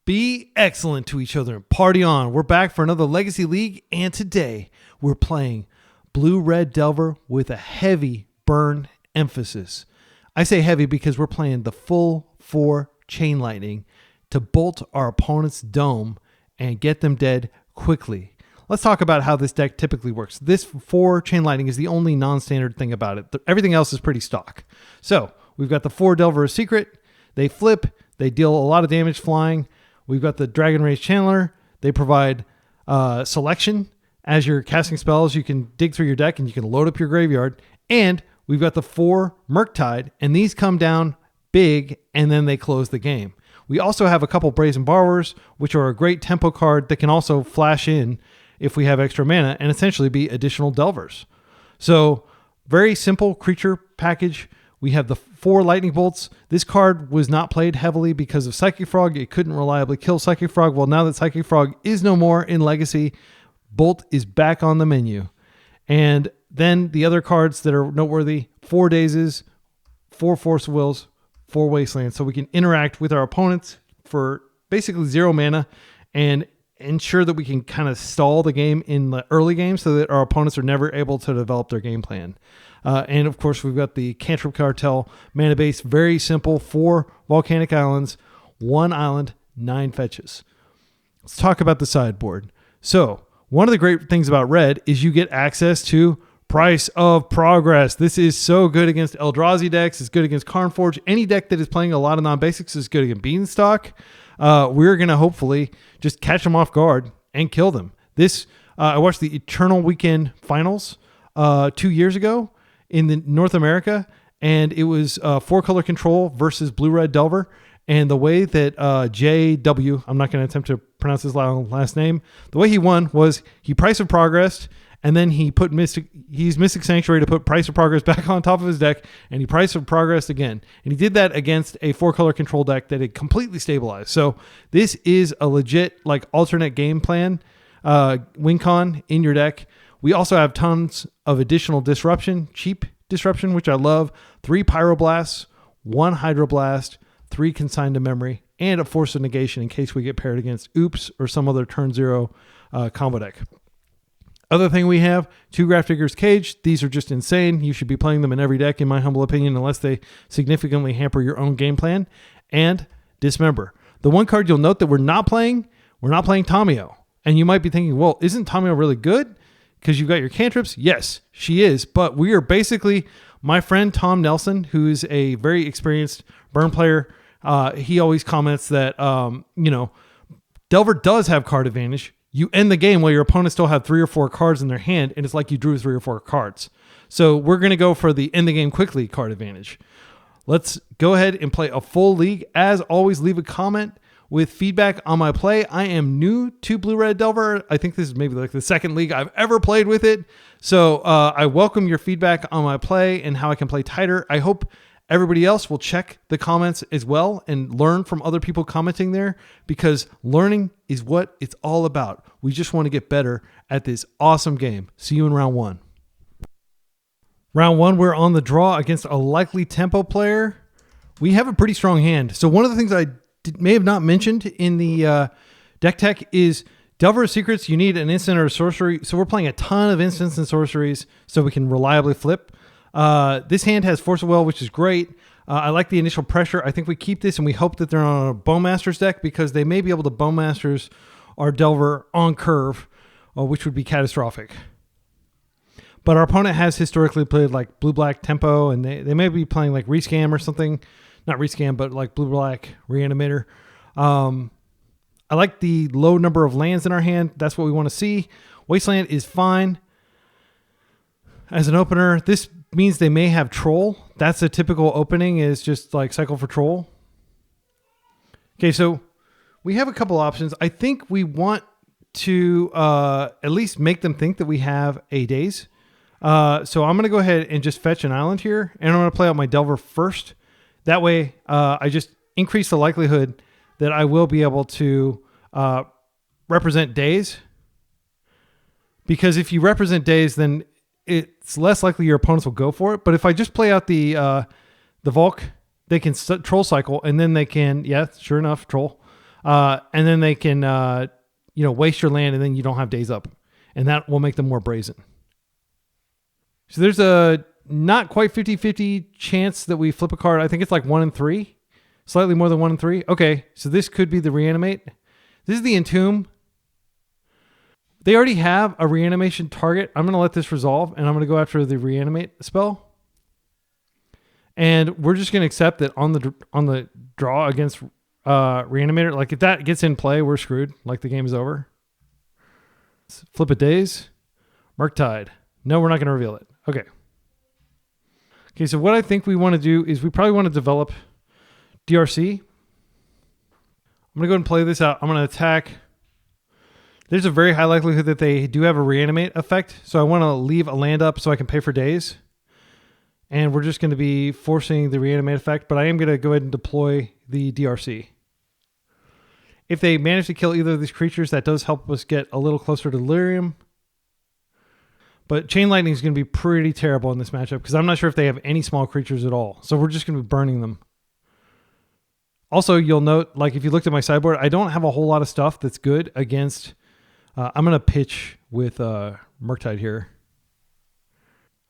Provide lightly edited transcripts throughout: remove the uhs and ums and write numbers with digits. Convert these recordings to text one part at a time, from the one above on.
Be excellent to each other and party on. We're back for another Legacy League, and today we're playing Blue-Red Delver with a heavy burn emphasis. I say heavy because we're playing the full 4 Chain Lightning to bolt our opponent's dome and get them dead quickly. Let's talk about how this deck typically works. This 4 Chain Lightning is the only non-standard thing about it. Everything else is pretty stock. So we've got the 4 Delver Secret. They flip. They deal a lot of damage flying. We've got the Dragon Rage Channeler. They provide selection. As you're casting spells, you can dig through your deck and you can load up your graveyard. And we've got the 4 Murktide, and these come down big, and then they close the game. We also have a couple Brazen Borrowers, which are a great tempo card that can also flash in if we have extra mana and essentially be additional Delvers. So very simple creature package. We have the 4 Lightning Bolts. This card was not played heavily because of Psychic Frog. It couldn't reliably kill Psychic Frog. Well, now that Psychic Frog is no more in Legacy, Bolt is back on the menu. And then the other cards that are noteworthy, 4 Dazes, 4 Force of Wills, 4 Wastelands. So we can interact with our opponents for basically 0 mana and ensure that we can kind of stall the game in the early game so that our opponents are never able to develop their game plan. And of course, we've got the Cantrip Cartel mana base, very simple, 4 Volcanic Islands, 1 island, 9 fetches. Let's talk about the sideboard. So one of the great things about red is you get access to Price of Progress. This is so good against Eldrazi decks. It's good against Karnforge. Any deck that is playing a lot of non-basics is good against Beanstalk. We're going to hopefully just catch them off guard and kill them. I watched the Eternal Weekend Finals 2 years ago in the North America, and it was 4-color control versus Blue-Red Delver. And the way that JW, I'm not going to attempt to pronounce his last name, the way he won was he Price of Progressed, and then he put Mystic Sanctuary to put Price of Progress back on top of his deck, and he Price of Progress again. And he did that against a 4-color control deck that had completely stabilized. So this is a legit alternate game plan win con in your deck. We also have tons of additional disruption, cheap disruption, which I love. 3 Pyroblasts, 1 Hydroblast, 3 Consign to Memory, and a Force of Negation in case we get paired against Oops or some other turn 0 combo deck. Other thing we have, 2 Grafdigger's Cage. These are just insane. You should be playing them in every deck, in my humble opinion, unless they significantly hamper your own game plan. And Dismember. The one card you'll note that we're not playing Tamio. And you might be thinking, well, isn't Tamio really good? Because you've got your cantrips. Yes, she is. But we are basically, my friend Tom Nelson, who's a very experienced burn player, he always comments that, Delver does have card advantage. You end the game while your opponents still have 3 or 4 cards in their hand, and it's like you drew 3 or 4 cards. So we're going to go for the end the game quickly card advantage. Let's go ahead and play a full league. As always, leave a comment with feedback on my play. I am new to Blue-Red Delver. I think this is maybe the second league I've ever played with it. So I welcome your feedback on my play and how I can play tighter. I hope everybody else will check the comments as well and learn from other people commenting there, because learning is what it's all about. We just want to get better at this awesome game. See you in round 1. Round 1, we're on the draw against a likely tempo player. We have a pretty strong hand. So one of the things I may have not mentioned in the deck tech is Delver Secrets. You need an instant or a sorcery. So we're playing a ton of instants and sorceries so we can reliably flip. This hand has Force of Will, which is great. I like the initial pressure. I think we keep this and we hope that they're on a Bowmasters deck, because they may be able to Bowmasters our Delver on curve, which would be catastrophic. But our opponent has historically played blue-black tempo, and they may be playing Rescam or something. Not Rescam, but blue-black Reanimator. I like the low number of lands in our hand. That's what we want to see. Wasteland is fine as an opener. This means they may have Troll. That's a typical opening, is just cycle for Troll. Okay, so we have a couple options. I think we want to at least make them think that we have a Daze. So I'm going to go ahead and just fetch an island here, and I'm going to play out my Delver first. That way, I just increase the likelihood that I will be able to represent Daze. Because if you represent Daze, then it's less likely your opponents will go for it. But if I just play out the Volk, they can troll cycle, and then they can, yeah, sure enough, troll. And then they can, waste your land and then you don't have Daze up. And that will make them more brazen. So there's a not quite 50-50 chance that we flip a card. I think it's like 1 in 3. Slightly more than 1 in 3. Okay, so this could be the Reanimate. This is the Entomb. They already have a reanimation target. I'm going to let this resolve, and I'm going to go after the Reanimate spell. And we're just going to accept that on the draw against Reanimator, like if that gets in play, we're screwed. Like the game is over. Let's flip a Daze. Murktide. No, we're not going to reveal it. Okay. Okay, so what I think we want to do is we probably want to develop DRC. I'm going to go ahead and play this out. I'm going to attack. There's a very high likelihood that they do have a reanimate effect. So I want to leave a land up so I can pay for Daze. And we're just going to be forcing the reanimate effect. But I am going to go ahead and deploy the DRC. If they manage to kill either of these creatures, that does help us get a little closer to Delirium. But Chain Lightning is going to be pretty terrible in this matchup because I'm not sure if they have any small creatures at all. So we're just going to be burning them. Also, you'll note, like if you looked at my sideboard, I don't have a whole lot of stuff that's good against... I'm going to pitch with Murktide here.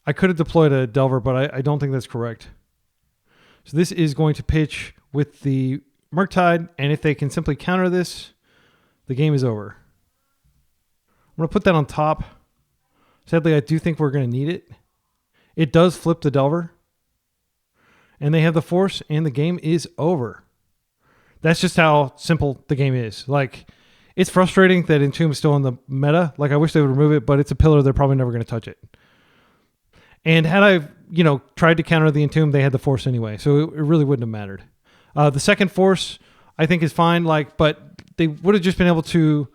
I could have deployed a Delver, but I don't think that's correct. So this is going to pitch with the Murktide, and if they can simply counter this, the game is over. I'm going to put that on top. Sadly, I do think we're going to need it. It does flip the Delver. And they have the Force, and the game is over. That's just how simple the game is. Like... It's frustrating that Entomb is still in the meta. Like, I wish they would remove it, but it's a pillar. They're probably never going to touch it. And had I, tried to counter the Entomb, they had the Force anyway. So it really wouldn't have mattered. The second Force, I think, is fine. But they would have just been able to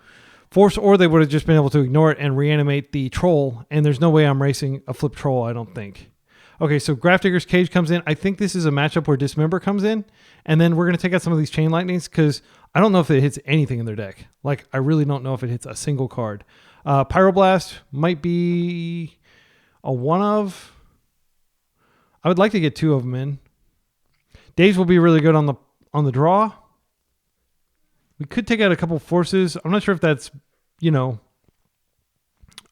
Force, or they would have just been able to ignore it and reanimate the Troll. And there's no way I'm racing a flip Troll, I don't think. Okay, so Grafdigger's Cage comes in. I think this is a matchup where Dismember comes in. And then we're going to take out some of these Chain Lightnings because I don't know if it hits anything in their deck. Like, I really don't know if it hits a single card. Pyroblast might be a one of. I would like to get 2 of them in. Daze will be really good on the draw. We could take out a couple Forces. I'm not sure if that's, our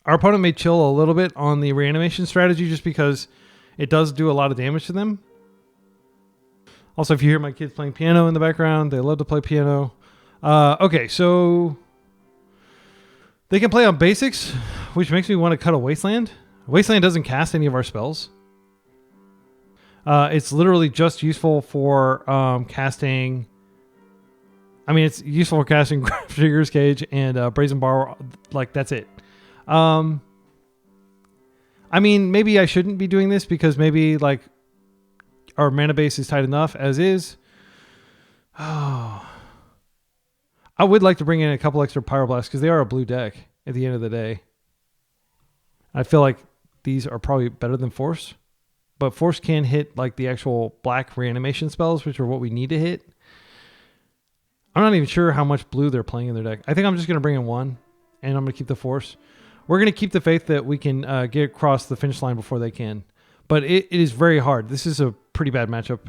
opponent may chill a little bit on the reanimation strategy just because it does do a lot of damage to them. Also, if you hear my kids playing piano in the background, they love to play piano. Okay, so they can play on basics, which makes me want to cut a Wasteland. Wasteland doesn't cast any of our spells. It's literally just useful for casting... I mean, it's useful for casting Grafdigger's Cage and Brazen Borrower. Like, that's it. I mean, maybe I shouldn't be doing this because maybe, like... Our mana base is tight enough as is. Oh. I would like to bring in a couple extra Pyroblasts because they are a blue deck at the end of the day. I feel like these are probably better than Force. But Force can hit like the actual black reanimation spells, which are what we need to hit. I'm not even sure how much blue they're playing in their deck. I think I'm just going to bring in 1 and I'm going to keep the Force. We're going to keep the faith that we can get across the finish line before they can. But it is very hard. This is a pretty bad matchup.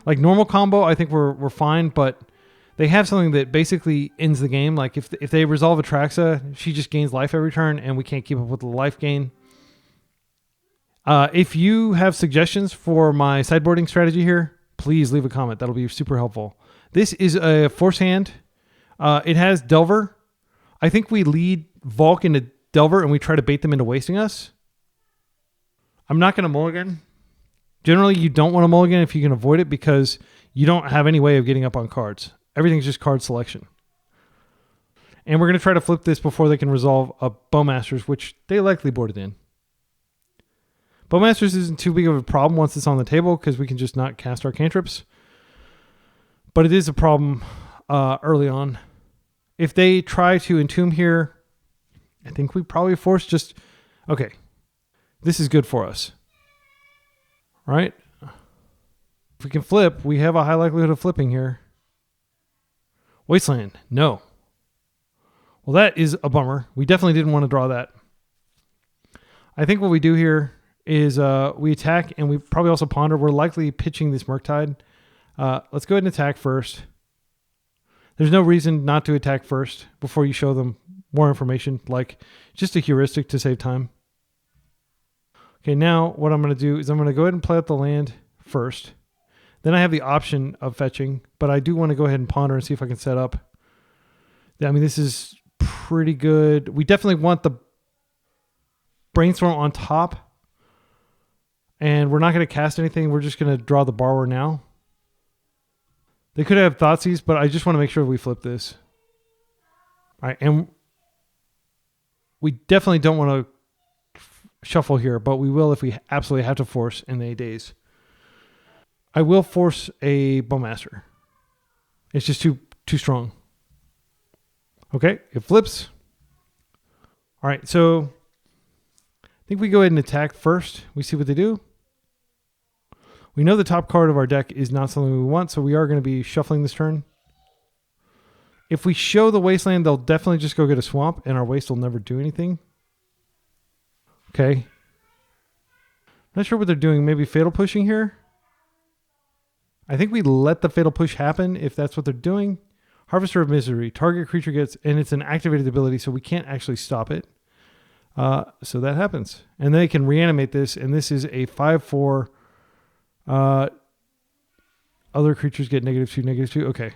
Like normal combo, I think we're fine, but they have something that basically ends the game. Like if they resolve Atraxa, she just gains life every turn, and we can't keep up with the life gain. If you have suggestions for my sideboarding strategy here, please leave a comment. That'll be super helpful. This is a Force hand. It has Delver. I think we lead Volk into Delver, and we try to bait them into wasting us. I'm not going to mulligan. Generally, you don't want to mulligan if you can avoid it because you don't have any way of getting up on cards. Everything's just card selection. And we're going to try to flip this before they can resolve a Bowmasters, which they likely boarded in. Bowmasters isn't too big of a problem once it's on the table because we can just not cast our cantrips. But it is a problem early on. If they try to Entomb here, I think we probably force just... Okay. This is good for us. Right? If we can flip, we have a high likelihood of flipping here. Wasteland. No. Well, that is a bummer. We definitely didn't want to draw that. I think what we do here is we attack and we probably also ponder. We're likely pitching this Murktide. Let's go ahead and attack first. There's no reason not to attack first before you show them more information, like just a heuristic to save time. Okay, now what I'm going to do is I'm going to go ahead and play out the land first. Then I have the option of fetching, but I do want to go ahead and ponder and see if I can set up. I mean, this is pretty good. We definitely want the Brainstorm on top. And we're not going to cast anything. We're just going to draw the Borrower now. They could have Thoughtseize, but I just want to make sure we flip this. All right, and we definitely don't want to shuffle here, but we will if we absolutely have to force in the Daze. I will force a Bowmaster. It's just too strong. Okay, it flips. All right, so I think we go ahead and attack first. We see what they do. We know the top card of our deck is not something we want, so we are going to be shuffling this turn. If we show the Wasteland, they'll definitely just go get a swamp, and our Waste will never do anything. Okay. Not sure what they're doing. Maybe Fatal Pushing here? I think we let the Fatal Push happen if that's what they're doing. Harvester of Misery. Target creature gets, and it's an activated ability, so we can't actually stop it. So that happens. And they can reanimate this, and this is a 5/4. Other creatures get -2, -2. Okay.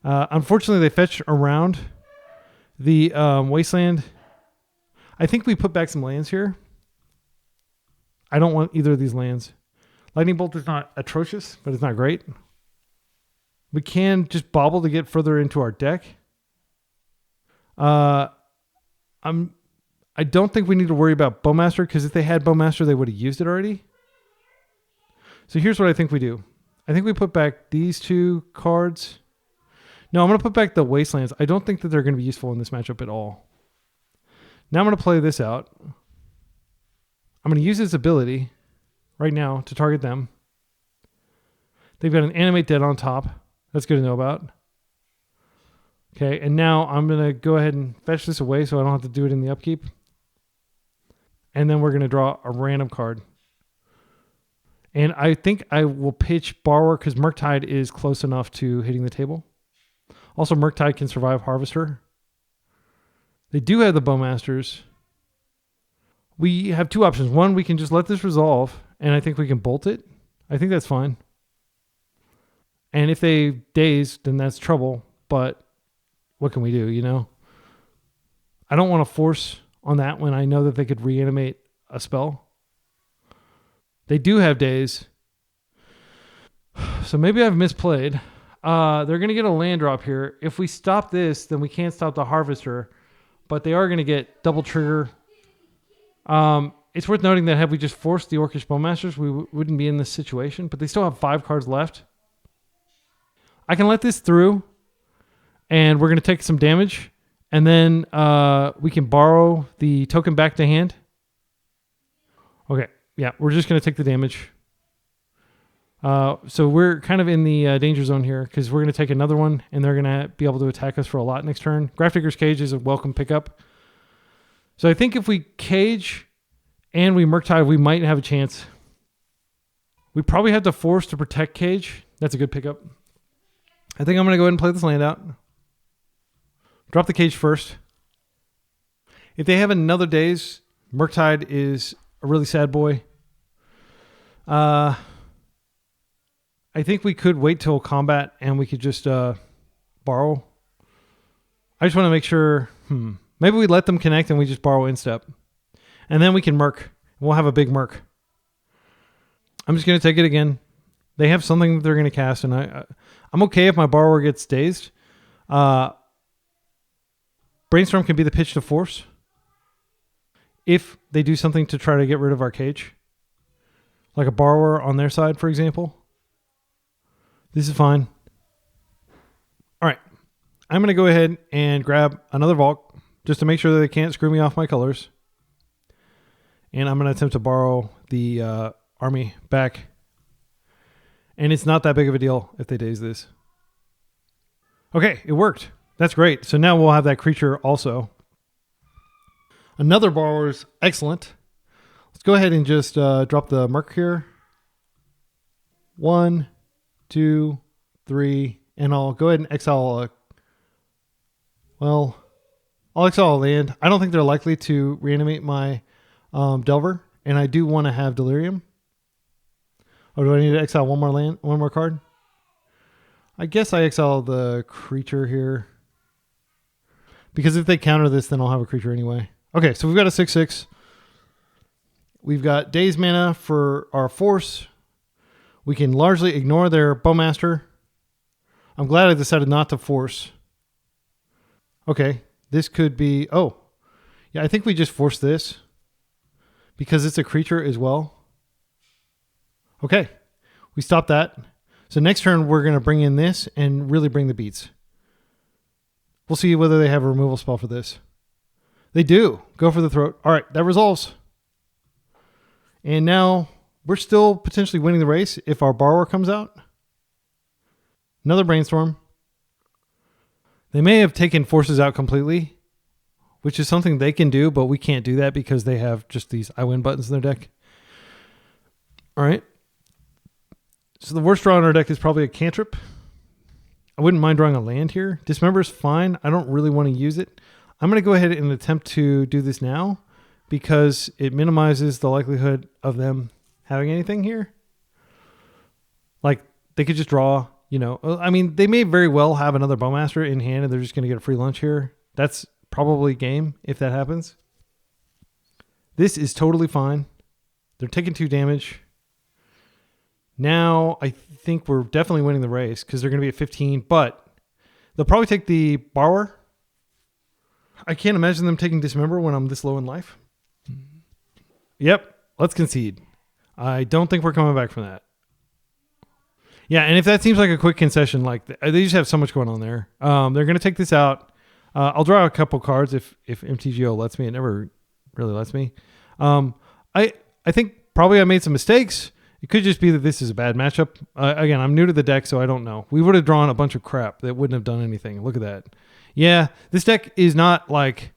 Unfortunately, they fetched around the Wasteland. I think we put back some lands here. I don't want either of these lands. Lightning Bolt is not atrocious, but it's not great. We can just Bauble to get further into our deck. I don't think we need to worry about Bowmaster, because if they had Bowmaster, they would have used it already. So here's what I think we do. I think we put back these two cards. No, I'm going to put back the Wastelands. I don't think that they're going to be useful in this matchup at all. Now I'm going to play this out. I'm going to use this ability right now to target them. They've got an Animate Dead on top. That's good to know about. Okay, and now I'm going to go ahead and fetch this away so I don't have to do it in the upkeep. And then we're going to draw a random card. And I think I will pitch Borrower because Murktide is close enough to hitting the table. Also, Murktide can survive Harvester. They do have the Bowmasters. We have two options. One, we can just let this resolve, and I think we can bolt it. I think that's fine. And if they Daze, then that's trouble. But what can we do, you know? I don't want to force on that when I know that they could reanimate a spell. They do have Daze. So maybe I've misplayed. They're going to get a land drop here. If we stop this, then we can't stop the Harvester. But they are going to get double trigger. It's worth noting that had we just forced the Orcish Bowmasters, we wouldn't be in this situation. But they still have 5 cards left. I can let this through. And we're going to take some damage. And then we can borrow the token back to hand. Okay. Yeah, we're just going to take the damage. So we're kind of in the danger zone here because we're going to take another one and they're going to be able to attack us for a lot next turn. Grafdigger's Cage is a welcome pickup. So I think if we cage and we Murktide, we might have a chance. We probably have to force to protect cage. That's a good pickup. I think I'm going to go ahead and play this land out. Drop the cage first. If they have another Daze, Murktide is a really sad boy. I think we could wait till combat and we could just borrow. I just want to make sure. Maybe we let them connect and we just borrow instep. And then we can Murk. We'll have a big Murk. I'm just going to take it again. They have something that they're going to cast, and I'm okay if my Borrower gets Dazed. Brainstorm can be the pitch to force. If they do something to try to get rid of our cage. Like a Borrower on their side, for example. This is fine. All right. I'm going to go ahead and grab another Volk just to make sure that they can't screw me off my colors. And I'm going to attempt to borrow the army back. And it's not that big of a deal if they Daze this. Okay, it worked. That's great. So now we'll have that creature also. Another Borrower is excellent. Let's go ahead and just drop the Murk here. 1, 2, 3, and I'll go ahead and exile I'll exile a land. I don't think they're likely to reanimate my Delver, and I do want to have Delirium. Or do I need to exile one more card? I guess I exile the creature here. Because if they counter this, then I'll have a creature anyway. Okay, so we've got a 6/6. We've got Daze mana for our Force. We can largely ignore their Bowmaster. I'm glad I decided not to Force. Okay, this could be... Oh, yeah, I think we just force this. Because it's a creature as well. Okay, we stop that. So next turn, we're going to bring in this and really bring the beats. We'll see whether they have a removal spell for this. They do. Go for the throat. All right, that resolves. And now we're still potentially winning the race if our Borrower comes out. Another Brainstorm. They may have taken Forces out completely, which is something they can do, but we can't do that because they have just these I win buttons in their deck. All right. So the worst draw in our deck is probably a cantrip. I wouldn't mind drawing a land here. Dismember is fine. I don't really want to use it. I'm going to go ahead and attempt to do this now because it minimizes the likelihood of them having anything here. Like, they could just draw, you know. I mean, they may very well have another Bowmaster in hand and they're just going to get a free lunch here. That's probably game if that happens. This is totally fine. They're taking 2 damage. Now, I think we're definitely winning the race because they're going to be at 15, but they'll probably take the Borrower. I can't imagine them taking Dismember when I'm this low in life. Yep, let's concede. I don't think we're coming back from that. Yeah, and if that seems like a quick concession, like they just have so much going on there. They're going to take this out. I'll draw a couple cards if MTGO lets me. It never really lets me. I think probably I made some mistakes. It could just be that this is a bad matchup. Again, I'm new to the deck, so I don't know. We would have drawn a bunch of crap that wouldn't have done anything. Look at that. Yeah, this deck is not like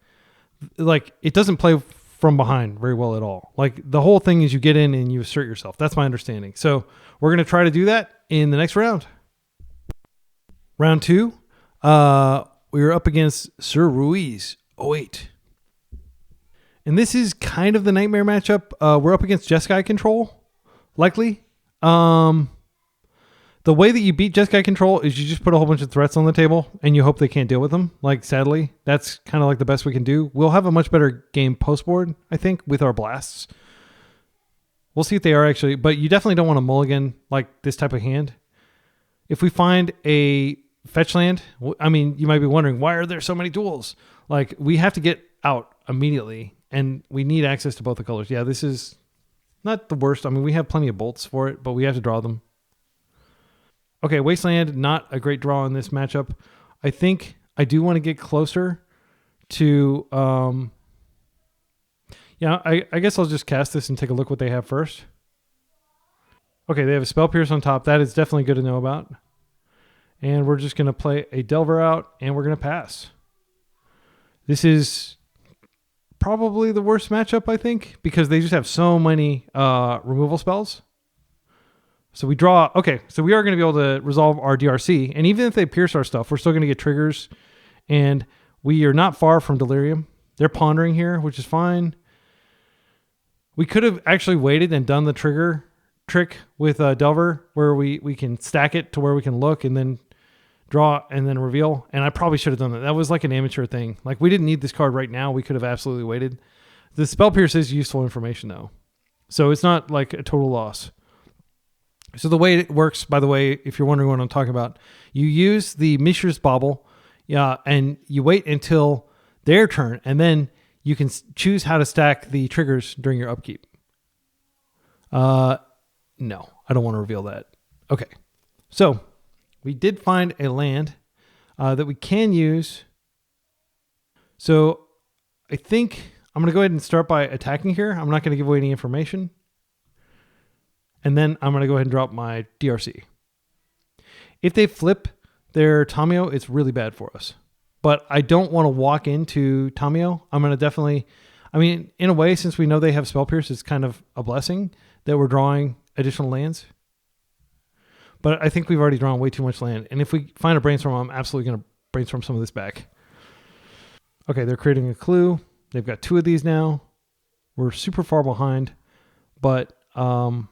it doesn't play from behind very well at all. Like, the whole thing is you get in and you assert yourself. That's my understanding. So we're going to try to do that in the next round. Round 2, we were up against Sir Ruiz 08. And this is kind of the nightmare matchup. We're up against Jeskai control. Likely. The way that you beat Jeskai control is you just put a whole bunch of threats on the table and you hope they can't deal with them. Like, sadly, that's kind of like the best we can do. We'll have a much better game post-board, I think, with our blasts. We'll see if they are actually, but you definitely don't want to mulligan like this type of hand. If we find a fetch land, I mean, you might be wondering, why are there so many duels? Like, we have to get out immediately and we need access to both the colors. Yeah, this is not the worst. I mean, we have plenty of bolts for it, but we have to draw them. Okay, Wasteland, not a great draw in this matchup. I think I do want to get closer to... yeah, I guess I'll just cast this and take a look what they have first. Okay, they have a Spell Pierce on top. That is definitely good to know about. And we're just going to play a Delver out, and we're going to pass. This is probably the worst matchup, I think, because they just have so many removal spells. So we draw... Okay, so we are going to be able to resolve our DRC. And even if they pierce our stuff, we're still going to get triggers. And we are not far from Delirium. They're pondering here, which is fine. We could have actually waited and done the trigger trick with Delver, where we can stack it to where we can look and then draw and then reveal. And I probably should have done that. That was like an amateur thing. Like, we didn't need this card right now. We could have absolutely waited. The Spell Pierce is useful information, though. So it's not like a total loss. So the way it works, by the way, if you're wondering what I'm talking about, you use the Mishra's Bauble, and you wait until their turn, and then you can choose how to stack the triggers during your upkeep. No, I don't want to reveal that. Okay, so we did find a land that we can use. So I think I'm going to go ahead and start by attacking here. I'm not going to give away any information. And then I'm going to go ahead and drop my DRC. If they flip their Tamio, it's really bad for us. But I don't want to walk into Tamio. I'm going to definitely... I mean, in a way, since we know they have Spell Pierce, it's kind of a blessing that we're drawing additional lands. But I think we've already drawn way too much land. And if we find a Brainstorm, I'm absolutely going to Brainstorm some of this back. Okay, they're creating a clue. They've got 2 of these now. We're super far behind, but I'm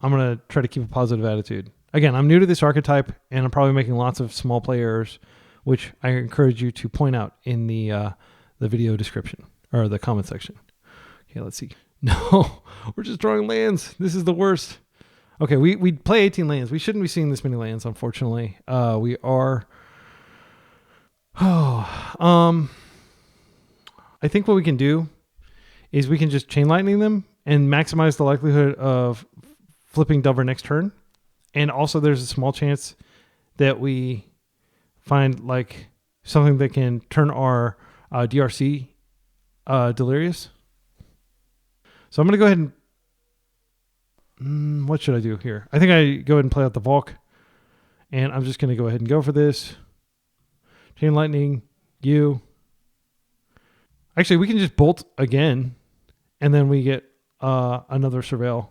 going to try to keep a positive attitude. Again, I'm new to this archetype, and I'm probably making lots of small play errors, which I encourage you to point out in the video description or the comment section. Okay, let's see. No, we're just drawing lands. This is the worst. Okay, we play 18 lands. We shouldn't be seeing this many lands, unfortunately. We are. I think what we can do is we can just chain lightning them and maximize the likelihood of flipping Delver next turn. And also there's a small chance that we find like something that can turn our DRC delirious. So I'm going to go ahead and what should I do here? I think I go ahead and play out the Volk, and I'm just going to go ahead and go for this. Chain lightning, you. Actually, we can just bolt again, and then we get another surveil.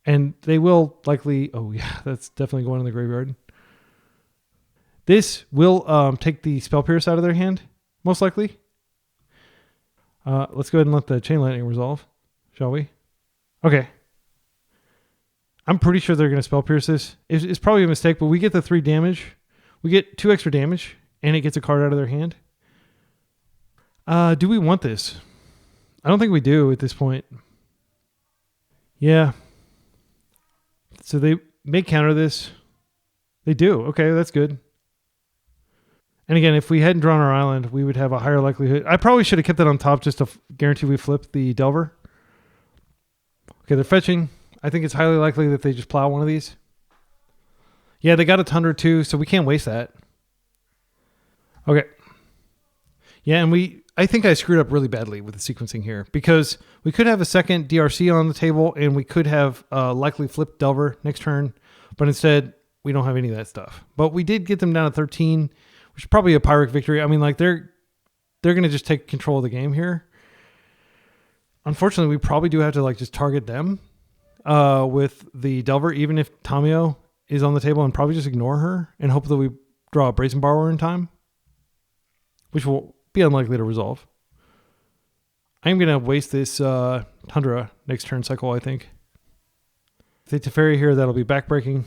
And they will likely... Oh, yeah, that's definitely going in the graveyard. This will take the Spell Pierce out of their hand, most likely. Let's go ahead and let the Chain Lightning resolve, shall we? Okay. I'm pretty sure they're going to Spell Pierce this. It's probably a mistake, but we get the 3 damage. We get 2 extra damage, and it gets a card out of their hand. Do we want this? I don't think we do at this point. Yeah. So they may counter this. They do. Okay, that's good. And again, if we hadn't drawn our island, we would have a higher likelihood. I probably should have kept that on top just to guarantee we flip the Delver. Okay, they're fetching. I think it's highly likely that they just plow one of these. Yeah, they got a Tundra too, so we can't waste that. Okay. Yeah, and I think I screwed up really badly with the sequencing here because we could have a second DRC on the table and we could have likely flipped Delver next turn, but instead we don't have any of that stuff. But we did get them down to 13, which is probably a Pyrrhic victory. I mean, like they're going to just take control of the game here. Unfortunately, we probably do have to like just target them with the Delver, even if Tamio is on the table, and probably just ignore her and hope that we draw a Brazen Borrower in time, which will be unlikely to resolve. I'm going to waste this Tundra next turn cycle, I think. If they Teferi here, that'll be backbreaking.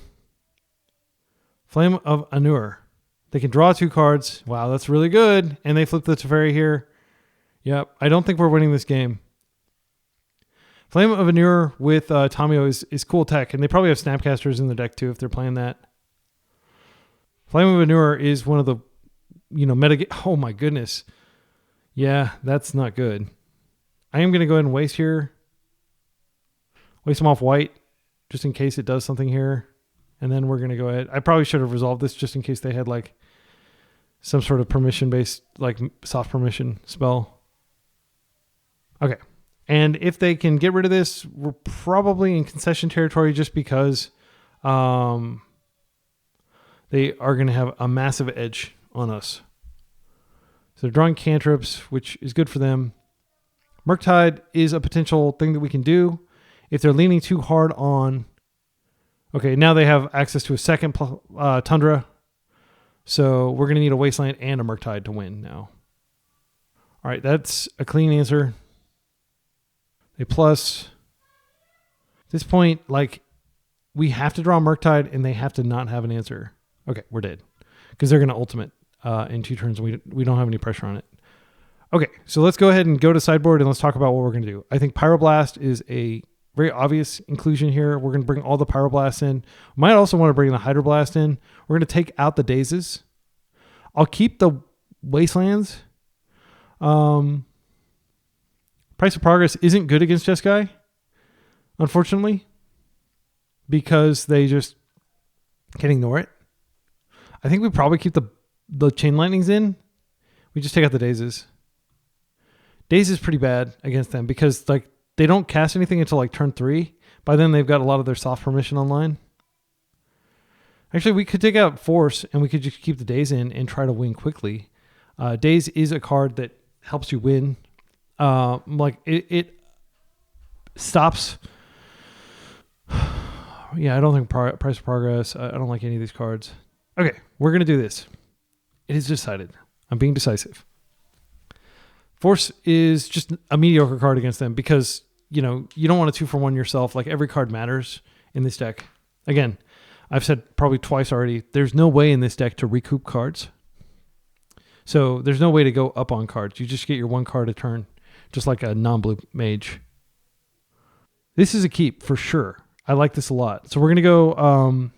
Flame of Anur. They can draw 2 cards. Wow, that's really good. And they flip the Teferi here. Yep, I don't think we're winning this game. Flame of Anur with Tamio is cool tech, and they probably have Snapcasters in the deck too if they're playing that. Flame of Anur is one of the, meta... Oh my goodness. Yeah, that's not good. I am going to go ahead and waste here. Waste them off white, just in case it does something here. And then we're going to go ahead. I probably should have resolved this just in case they had like some sort of permission-based, like soft permission spell. Okay. And if they can get rid of this, we're probably in concession territory just because they are going to have a massive edge on us. So they're drawing cantrips, which is good for them. Murktide is a potential thing that we can do. If they're leaning too hard on... Okay, now they have access to a second Tundra. So we're going to need a Wasteland and a Murktide to win now. All right, that's a clean answer. They plus... At this point, like, we have to draw Murktide and they have to not have an answer. Okay, we're dead. Because they're going to ultimate in 2 turns. We don't have any pressure on it. Okay, so let's go ahead and go to sideboard and let's talk about what we're going to do. I think Pyroblast is a very obvious inclusion here. We're going to bring all the Pyroblasts in. We might also want to bring the Hydroblast in. We're going to take out the Dazes. I'll keep the Wastelands. Price of Progress isn't good against Jeskai, unfortunately, because they just can ignore it. I think we probably keep the Chain Lightnings in. We just take out the Dazes. Daze is pretty bad against them because like they don't cast anything until like turn 3. By then they've got a lot of their soft permission online. Actually, we could take out Force and we could just keep the Daze in and try to win quickly. Daze is a card that helps you win. Like it stops. Yeah, I don't think Price of Progress. I don't like any of these cards. Okay, we're going to do this. It is decided. I'm being decisive. Force is just a mediocre card against them because, you know, you don't want a 2-for-1 yourself. Like, every card matters in this deck. Again, I've said probably twice already, there's no way in this deck to recoup cards. So there's no way to go up on cards. You just get your 1 card a turn, just like a non-blue mage. This is a keep for sure. I like this a lot. So we're gonna go.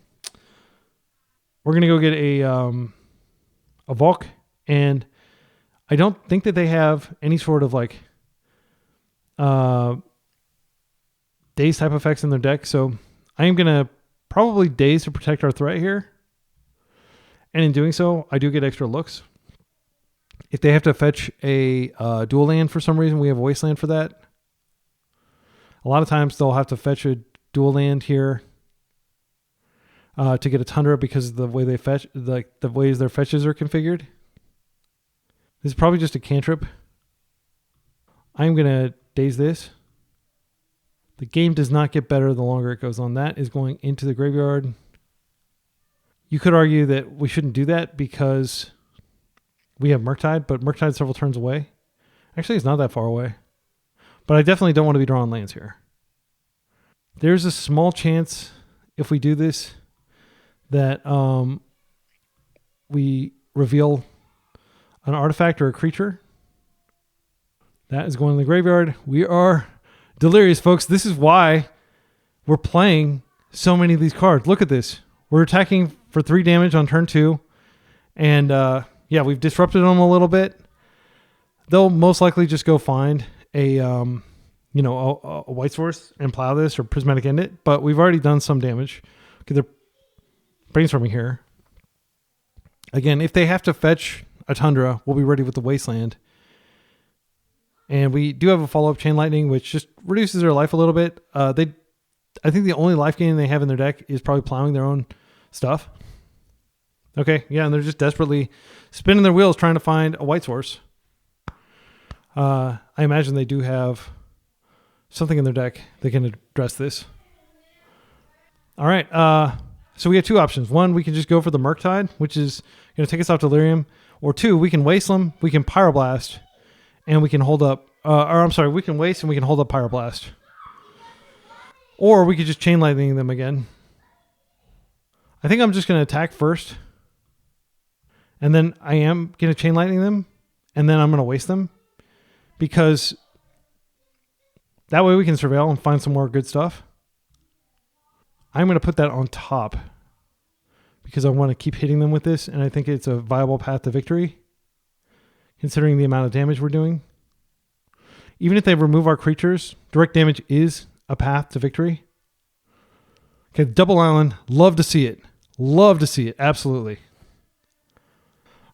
We're gonna go get a Volk, and I don't think that they have any sort of like Daze type effects in their deck. So I am gonna probably Daze to protect our threat here, and in doing so, I do get extra looks. If they have to fetch a dual land for some reason, we have a Wasteland for that. A lot of times they'll have to fetch a dual land here to get a Tundra because of the way they fetch, like the ways their fetches are configured. This is probably just a cantrip. I'm going to Daze this. The game does not get better the longer it goes on. That is going into the graveyard. You could argue that we shouldn't do that because we have Murktide, but Murktide's several turns away. Actually, it's not that far away. But I definitely don't want to be drawing lands here. There's a small chance, if we do this, that we reveal an artifact or a creature. That is going in the graveyard. We are delirious, folks. This is why we're playing so many of these cards. Look at this. We're attacking for 3 damage on turn 2. And yeah, we've disrupted them a little bit. They'll most likely just go find a white source and plow this or prismatic end it, but we've already done some damage. Okay, they're brainstorming here. Again, if they have to fetch a Tundra, we'll be ready with the Wasteland. And we do have a follow-up Chain Lightning, which just reduces their life a little bit. I think the only life gain they have in their deck is probably plowing their own stuff. Okay, yeah, and they're just desperately spinning their wheels trying to find a white source. I imagine they do have something in their deck that can address this. All right, so we have 2 options. 1, we can just go for the Murktide, which is going to take us off Delirium. Or 2, we can Wasteland, we can Pyroblast, and we can hold up... we can Waste and we can hold up Pyroblast. Or we could just Chain Lightning them again. I think I'm just going to attack first. And then I am going to Chain Lightning them. And then I'm going to Waste them. Because that way we can surveil and find some more good stuff. I'm going to put that on top. Because I want to keep hitting them with this. And I think it's a viable path to victory. Considering the amount of damage we're doing. Even if they remove our creatures, direct damage is a path to victory. Okay, double island. Love to see it. Love to see it. Absolutely.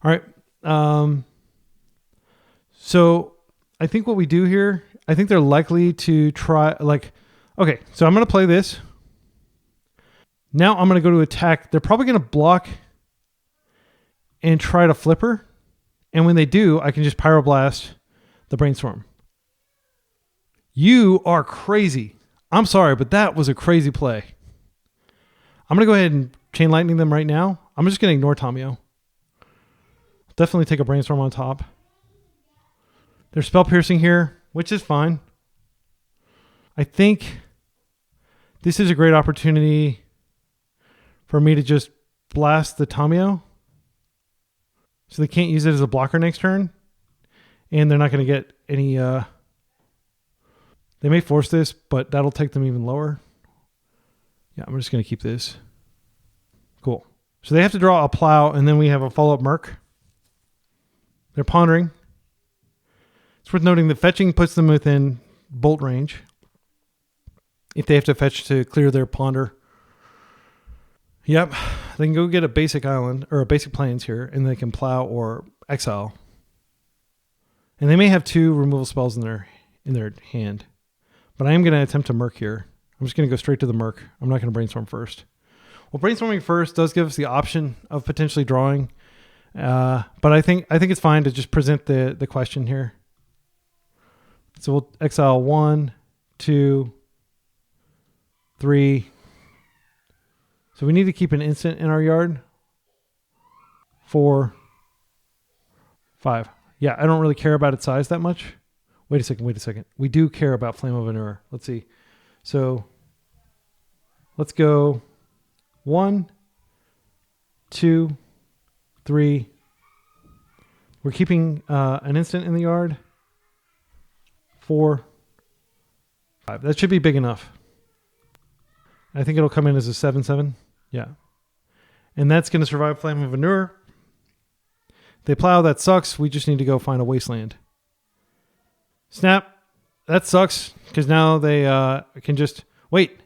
All right. So I think what we do here, I think they're likely to try, okay, so I'm going to play this. Now I'm going to go to attack. They're probably going to block and try to flip her. And when they do, I can just Pyroblast the Brainstorm. You are crazy. I'm sorry, but that was a crazy play. I'm going to go ahead and Chain Lightning them right now. I'm just going to ignore Tamio. Definitely take a Brainstorm on top. There's Spell Piercing here, which is fine. I think this is a great opportunity for me to just blast the Tamio. So they can't use it as a blocker next turn. And they're not going to get any... They may force this, but that'll take them even lower. Yeah, I'm just going to keep this. Cool. So they have to draw a plow, and then we have a follow-up Merc. They're pondering. It's worth noting that fetching puts them within bolt range. If they have to fetch to clear their ponder. Yep. They can go get a basic island, or a basic plains here, and they can plow or exile. And they may have 2 removal spells in their hand. But I am going to attempt to Merc here. I'm just going to go straight to the Merc. I'm not going to Brainstorm first. Well, Brainstorming first does give us the option of potentially drawing. But I think it's fine to just present the question here. So we'll exile 1, 2, 3, So we need to keep an instant in our yard. 4, 5. Yeah, I don't really care about its size that much. Wait a second. We do care about Flame of Anur. Let's see. So let's go 1, 2, 3. We're keeping an instant in the yard. 4, 5. That should be big enough. I think it'll come in as a 7/7. Yeah. And that's going to survive Flame of Anur. They plow, that sucks. We just need to go find a Wasteland. Snap. That sucks because now they can just... Wait.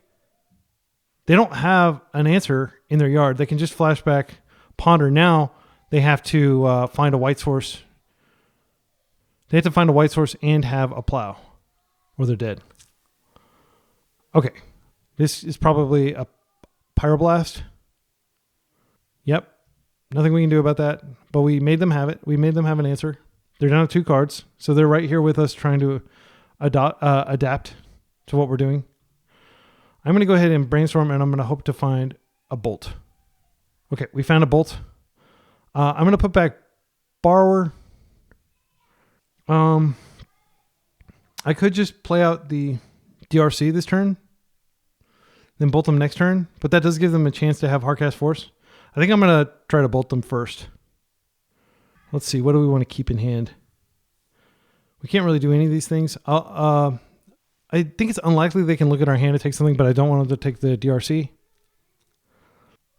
They don't have an answer in their yard. They can just flashback Ponder. Now they have to find a white source. They have to find a white source and have a plow or they're dead. Okay. This is probably a Pyroblast. Yep. Nothing we can do about that. But we made them have it. We made them have an answer. They're down to 2 cards. So they're right here with us trying to adapt to what we're doing. I'm going to go ahead and brainstorm and I'm going to hope to find a bolt. Okay, we found a bolt. I'm going to put back Borrower. I could just play out the DRC this turn. Then bolt them next turn. But that does give them a chance to have Hardcast Force. I think I'm going to try to bolt them first. Let's see. What do we want to keep in hand? We can't really do any of these things. I think it's unlikely they can look at our hand to take something, but I don't want them to take the DRC.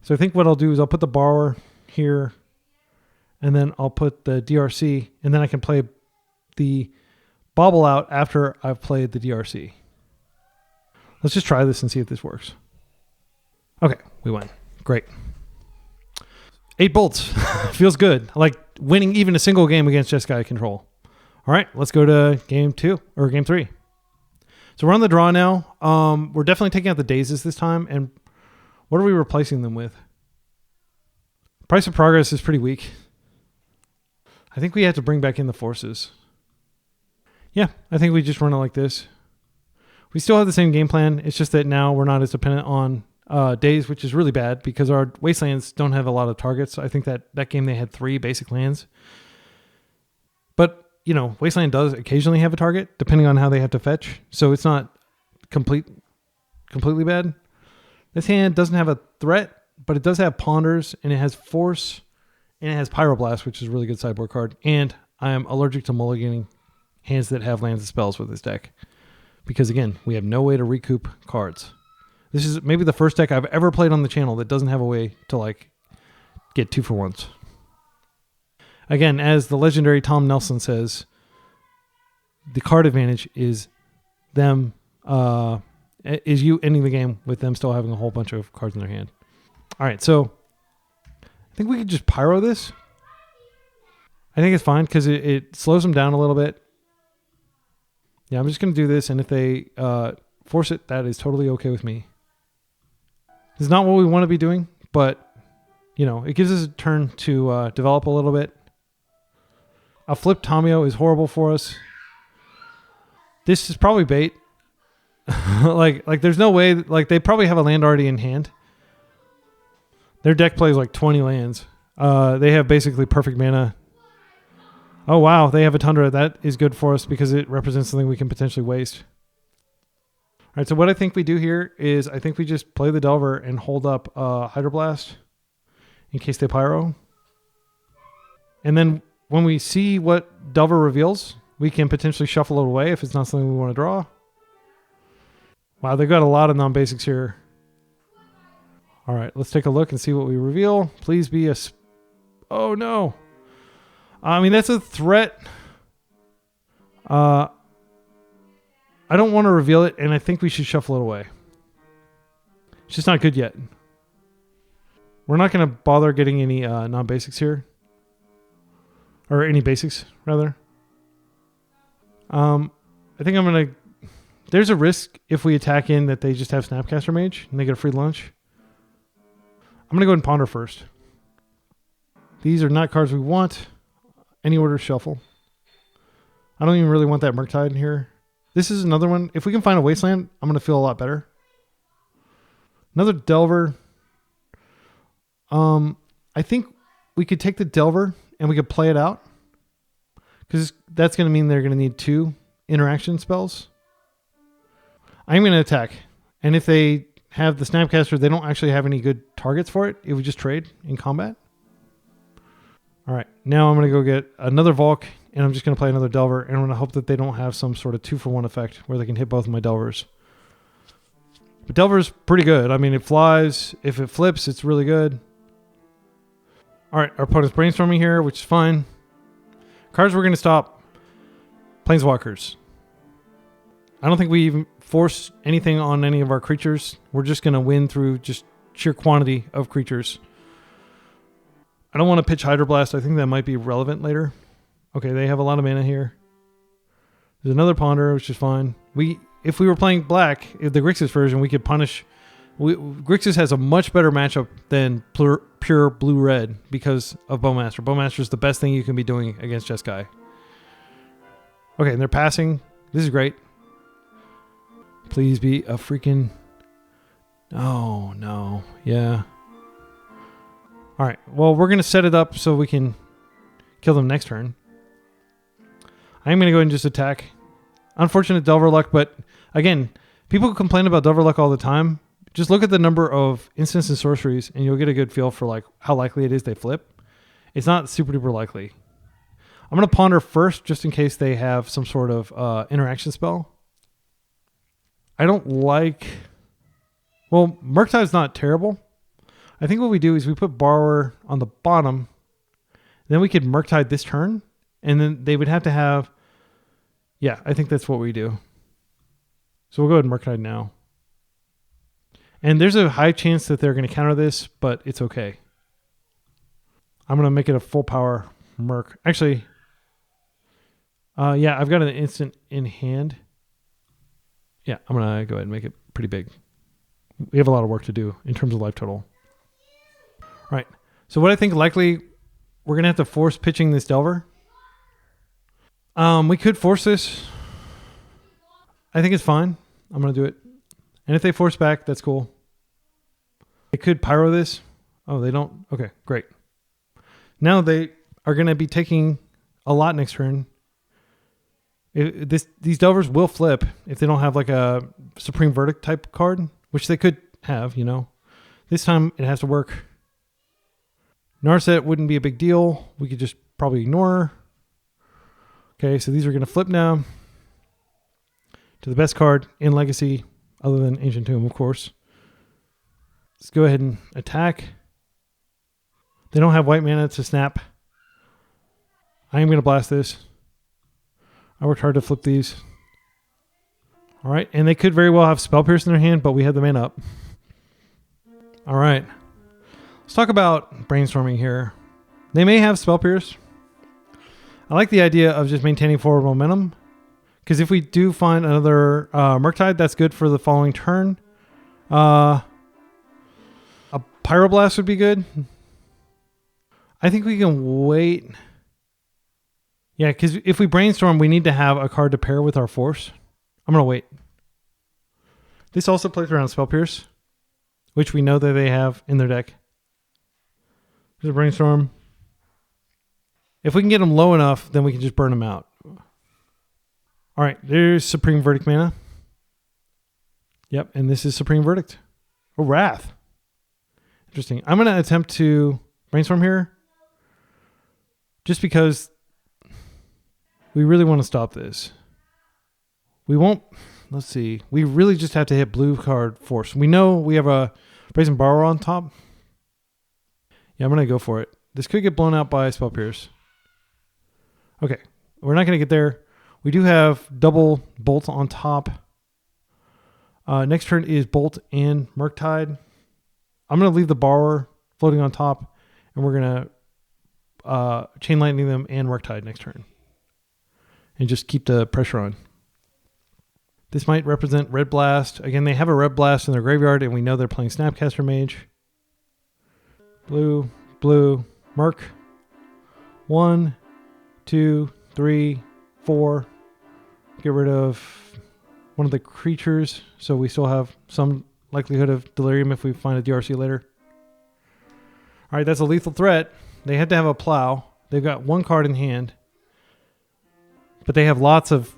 So I think what I'll do is I'll put the Borrower here, and then I'll put the DRC, and then I can play the Bauble out after I've played the DRC. Let's just try this and see if this works. Okay, we win. Great. 8 bolts. Feels good. I like winning even a single game against Jeskai control. All right, let's go to game 2 or game 3. So we're on the draw now. We're definitely taking out the Dazes this time. And what are we replacing them with? Price of Progress is pretty weak. I think we have to bring back in the forces. Yeah, I think we just run it like this. We still have the same game plan. It's just that now we're not as dependent on Daze, which is really bad because our Wastelands don't have a lot of targets. I think that game they had 3 basic lands. But, you know, Wasteland does occasionally have a target depending on how they have to fetch. So it's not completely bad. This hand doesn't have a threat, but it does have Ponders and it has Force and it has Pyroblast, which is a really good sideboard card. And I am allergic to mulliganing hands that have lands and spells with this deck. Because again, we have no way to recoup cards. This is maybe the first deck I've ever played on the channel that doesn't have a way to like get 2-for-1s. Again, as the legendary Tom Nelson says, the card advantage is them is you ending the game with them still having a whole bunch of cards in their hand. All right, so I think we could just Pyro this. I think it's fine because it slows them down a little bit. Yeah, I'm just going to do this, and if they force it, that is totally okay with me. It's not what we want to be doing, but, you know, it gives us a turn to develop a little bit. A flip Tamio is horrible for us. This is probably bait. like there's no way, like they probably have a land already in hand. Their deck plays like 20 lands. They have basically perfect mana. Oh, wow. They have a Tundra. That is good for us because it represents something we can potentially waste. All right. So what I think we do here is I think we just play the Delver and hold up Hydroblast in case they Pyro. And then when we see what Delver reveals, we can potentially shuffle it away if it's not something we want to draw. Wow. They've got a lot of non-basics here. All right. Let's take a look and see what we reveal. Please be a... Oh, no. I mean, that's a threat. I don't want to reveal it, and I think we should shuffle it away. It's just not good yet. We're not going to bother getting any non-basics here. Or any basics, rather. I think I'm going to... There's a risk if we attack in that they just have Snapcaster Mage, and they get a free lunch. I'm going to go ahead and Ponder first. These are not cards we want. Any order shuffle. I don't even really want that Murktide in here. This is another one. If we can find a Wasteland, I'm going to feel a lot better. Another Delver. I think we could take the Delver and we could play it out. Because that's going to mean they're going to need 2 interaction spells. I'm going to attack. And if they have the Snapcaster, they don't actually have any good targets for it. It would just trade in combat. All right. Now I'm going to go get another Volk. And I'm just going to play another Delver. And I'm going to hope that they don't have some sort of 2-for-1 effect where they can hit both of my Delvers. But Delver's pretty good. I mean, it flies. If it flips, it's really good. All right. Our opponent's brainstorming here, which is fine. Cards we're going to stop. Planeswalkers. I don't think we even force anything on any of our creatures. We're just going to win through just sheer quantity of creatures. I don't want to pitch Hydroblast. I think that might be relevant later. Okay, they have a lot of mana here. There's another Ponder, which is fine. If we were playing black, if the Grixis version, we could punish... Grixis has a much better matchup than pure blue-red because of Bowmaster. Bowmaster is the best thing you can be doing against Jeskai. Okay, and they're passing. This is great. Please be a freaking... Oh, no. Yeah. All right. Well, we're going to set it up so we can kill them next turn. I'm going to go ahead and just attack. Unfortunate Delver luck, but again, people complain about Delver luck all the time. Just look at the number of instants and sorceries, and you'll get a good feel for like how likely it is they flip. It's not super duper likely. I'm going to Ponder first, just in case they have some sort of interaction spell. I don't like... Well, Murktide's not terrible. I think what we do is we put Borrower on the bottom. Then we could Murktide this turn, and then they would have to have... Yeah, I think that's what we do. So we'll go ahead and Murktide now. And there's a high chance that they're going to counter this, but it's okay. I'm going to make it a full power Murk. Actually, yeah, I've got an instant in hand. Yeah, I'm going to go ahead and make it pretty big. We have a lot of work to do in terms of life total. All right. So what I think likely, we're going to have to force pitching this Delver. We could force this. I think it's fine. I'm going to do it. And if they force back, that's cool. They could Pyro this. Oh, they don't? Okay, great. Now they are going to be taking a lot next turn. These Delvers will flip if they don't have like a Supreme Verdict type card, which they could have, you know. This time it has to work. Narset wouldn't be a big deal. We could just probably ignore her. Okay, so these are going to flip now to the best card in Legacy, other than Ancient Tomb, of course. Let's go ahead and attack. They don't have white mana to snap. I am going to blast this. I worked hard to flip these. All right, and they could very well have Spell Pierce in their hand, but we had the mana up. All right. Let's talk about brainstorming here. They may have Spell Pierce. I like the idea of just maintaining forward momentum, because if we do find another Murktide, that's good for the following turn. A Pyroblast would be good. I think we can wait. Yeah, because if we brainstorm, we need to have a card to pair with our Force. I'm going to wait. This also plays around Spell Pierce, which we know that they have in their deck. There's a Brainstorm. If we can get them low enough, then we can just burn them out. All right, there's Supreme Verdict mana. Yep, and this is Supreme Verdict. Oh, Wrath. Interesting. I'm going to attempt to Brainstorm here, just because we really want to stop this. We won't... Let's see. We really just have to hit blue card Force. We know we have a Brazen Borrower on top. Yeah, I'm going to go for it. This could get blown out by Spell Pierce. Okay, we're not going to get there. We do have double Bolt on top. Next turn is Bolt and Murktide. I'm going to leave the Borrower floating on top, and we're going to Chain Lightning them and Murktide next turn. And just keep the pressure on. This might represent Red Blast. Again, they have a Red Blast in their graveyard, and we know they're playing Snapcaster Mage. Blue, blue, Murk. 1, 2, 3, 4. Get rid of one of the creatures, so we still have some likelihood of Delirium if we find a DRC later. All right, that's a lethal threat. They had to have a plow. They've got one card in hand. But they have lots of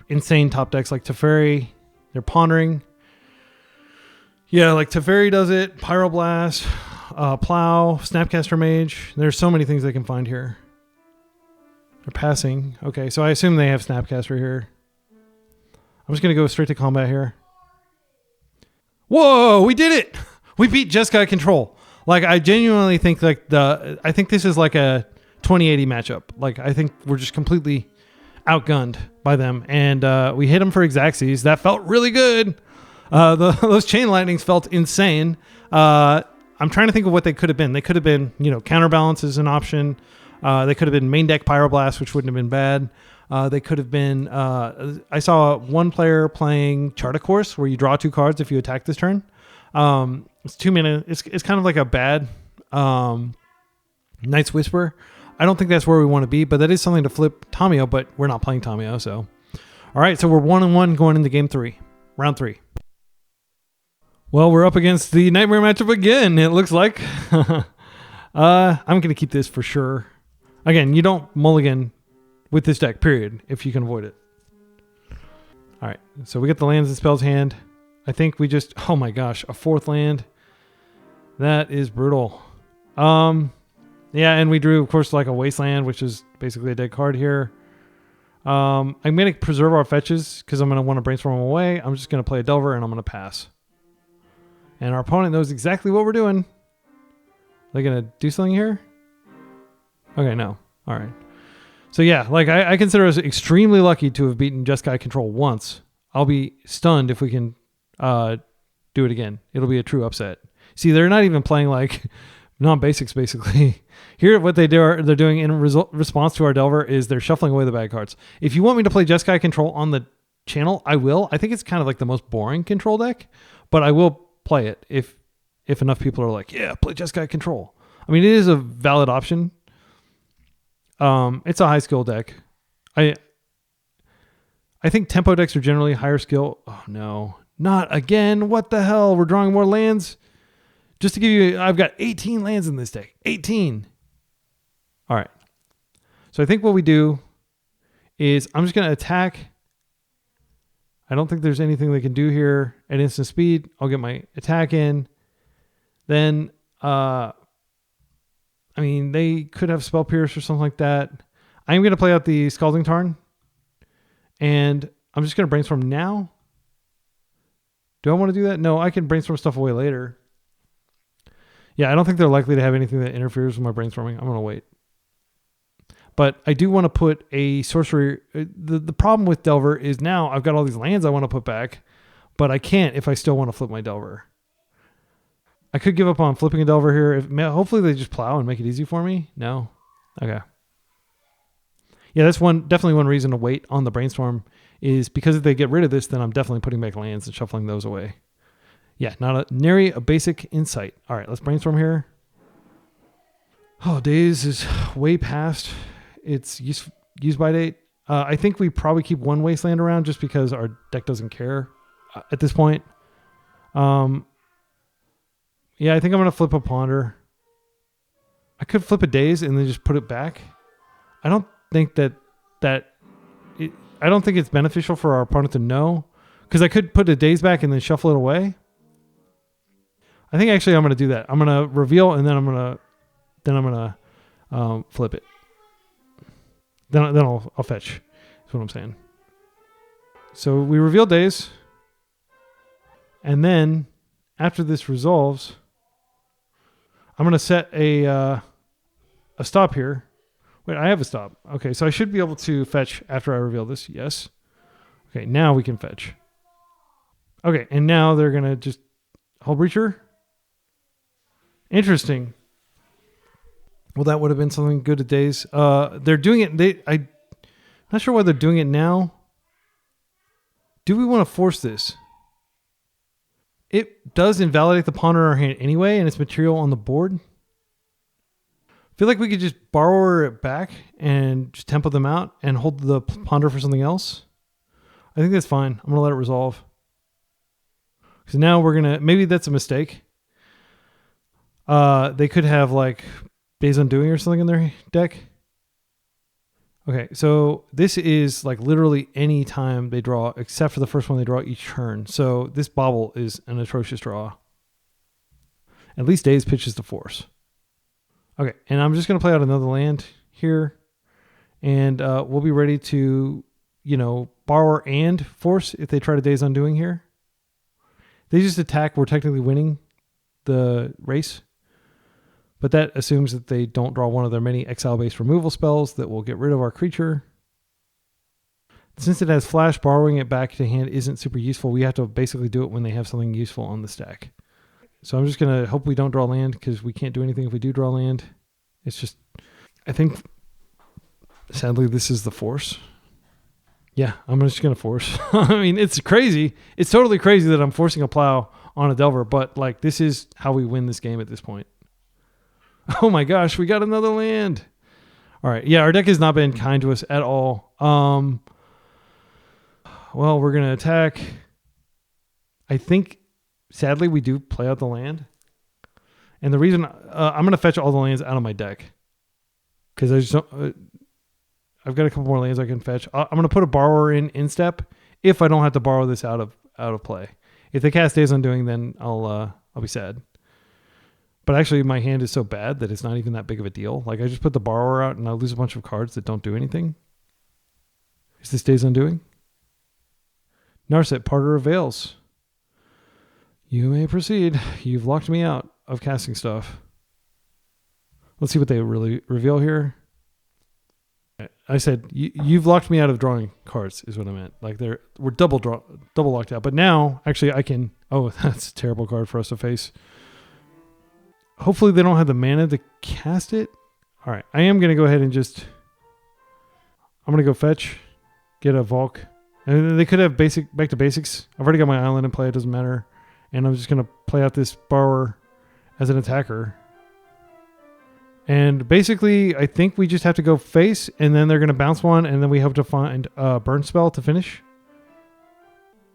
insane top decks like Teferi. They're pondering. Yeah, like Teferi does it. Pyroblast, Plow, Snapcaster Mage. There's so many things they can find here. They're passing. Okay, so I assume they have Snapcaster here. I'm just going to go straight to combat here. Whoa, we did it! We beat Jeskai Control. Like, I genuinely think I think this is like a 2080 matchup. Like, I think we're just completely outgunned by them. And we hit them for Xaxes. That felt really good. Those Chain Lightnings felt insane. I'm trying to think of what they could have been. They could have been, Counterbalance is an option. They could have been main deck Pyroblast, which wouldn't have been bad. They could have been... I saw one player playing Chart a Course, where you draw 2 cards if you attack this turn. It's 2 mana. It's kind of like a bad Night's Whisper. I don't think that's where we want to be, but that is something to flip Tamiyo, but we're not playing Tamiyo, so... All right, so we're 1-1 going into game 3. Round 3. Well, we're up against the Nightmare matchup again, it looks like. I'm going to keep this for sure. Again, you don't mulligan with this deck, period, if you can avoid it. All right, so we get the lands and spells hand. I think we just... Oh my gosh, a 4th land. That is brutal. Yeah, and we drew, of course, like a Wasteland, which is basically a dead card here. I'm going to preserve our fetches because I'm going to want to brainstorm them away. I'm just going to play a Delver and I'm going to pass. And our opponent knows exactly what we're doing. They're going to do something here? Okay, no. All right. So yeah, like I consider us extremely lucky to have beaten Jeskai Control once. I'll be stunned if we can do it again. It'll be a true upset. See, they're not even playing like non-basics, basically. Here, what they're doing in response to our Delver is they're shuffling away the bad cards. If you want me to play Jeskai Control on the channel, I will. I think it's kind of like the most boring control deck, but I will play it if enough people are like, yeah, play Jeskai Control. I mean, it is a valid option. It's a high skill deck. I think tempo decks are generally higher skill. Oh no, not again. What the hell? We're drawing more lands. Just to give you, I've got 18 lands in this deck. 18. All right. So I think what we do is I'm just going to attack. I don't think there's anything they can do here at instant speed. I'll get my attack in. Then, I mean, they could have Spell Pierce or something like that. I'm going to play out the Scalding Tarn. And I'm just going to brainstorm now. Do I want to do that? No, I can brainstorm stuff away later. Yeah, I don't think they're likely to have anything that interferes with my brainstorming. I'm going to wait. But I do want to put a sorcery. The problem with Delver is now I've got all these lands I want to put back, but I can't if I still want to flip my Delver. I could give up on flipping a Delver here. Hopefully they just plow and make it easy for me. No? Okay. Yeah, that's definitely one reason to wait on the brainstorm is because if they get rid of this, then I'm definitely putting back lands and shuffling those away. Yeah, nary a basic insight. All right, let's brainstorm here. Oh, Daze is way past its use by date. I think we probably keep one Wasteland around just because our deck doesn't care at this point. Yeah, I think I'm going to flip a Ponder. I could flip a Daze and then just put it back. I don't think I don't think it's beneficial for our opponent to know because I could put a Daze back and then shuffle it away. I think actually I'm going to do that. I'm going to reveal and then I'm going to flip it. Then I'll fetch. That's what I'm saying. So we reveal Daze. And then after this resolves, I'm going to set a stop here. Wait, I have a stop. Okay, so I should be able to fetch after I reveal this. Yes. Okay, now we can fetch. Okay, and now they're going to just Hull Breacher. Interesting. Well, that would have been something good at Daze. They're doing it. I'm not sure why they're doing it now. Do we want to force this? It does invalidate the Ponder in our hand anyway, and it's material on the board. I feel like we could just borrow it back and just tempo them out and hold the Ponder for something else. I think that's fine. I'm going to let it resolve. So now we're going to... Maybe that's a mistake. They could have like Daze Undoing or something in their deck. Okay, so this is like literally any time they draw, except for the first one they draw each turn. So this Bauble is an atrocious draw. At least Daze pitches the Force. Okay, and I'm just going to play out another land here. And we'll be ready to, Borrower and Force if they try to Daze Undoing here. They just attack, we're technically winning the race. But that assumes that they don't draw one of their many exile-based removal spells that will get rid of our creature. Since it has flash, borrowing it back to hand isn't super useful. We have to basically do it when they have something useful on the stack. So I'm just going to hope we don't draw land because we can't do anything if we do draw land. It's just, I think, sadly, this is the Force. Yeah, I'm just going to Force. I mean, it's crazy. It's totally crazy that I'm forcing a plow on a Delver, but like this is how we win this game at this point. Oh my gosh, we got another land. All right. Yeah, our deck has not been kind to us at all. Well, we're going to attack. I think, sadly, we do play out the land. And the reason I'm going to fetch all the lands out of my deck. Because I just don't, I've got a couple more lands I can fetch. I'm going to put a Borrower in instep if I don't have to borrow this out of play. If they cast Daze Undoing, then I'll be sad. But actually, my hand is so bad that it's not even that big of a deal. Like, I just put the Borrower out and I lose a bunch of cards that don't do anything. Is this Daze Undoing? Narset, Parter of Veils. You may proceed. You've locked me out of casting stuff. Let's see what they really reveal here. I said, you've locked me out of drawing cards, is what I meant. Like, we're double locked out. But now, actually, I can... Oh, that's a terrible card for us to face. Hopefully they don't have the mana to cast it. All right. I am going to go ahead and just... I'm going to go fetch. Get a Volk. And they could have back to basics. I've already got my island in play. It doesn't matter. And I'm just going to play out this Borrower as an attacker. And basically, I think we just have to go face. And then they're going to bounce one. And then we hope to find a burn spell to finish.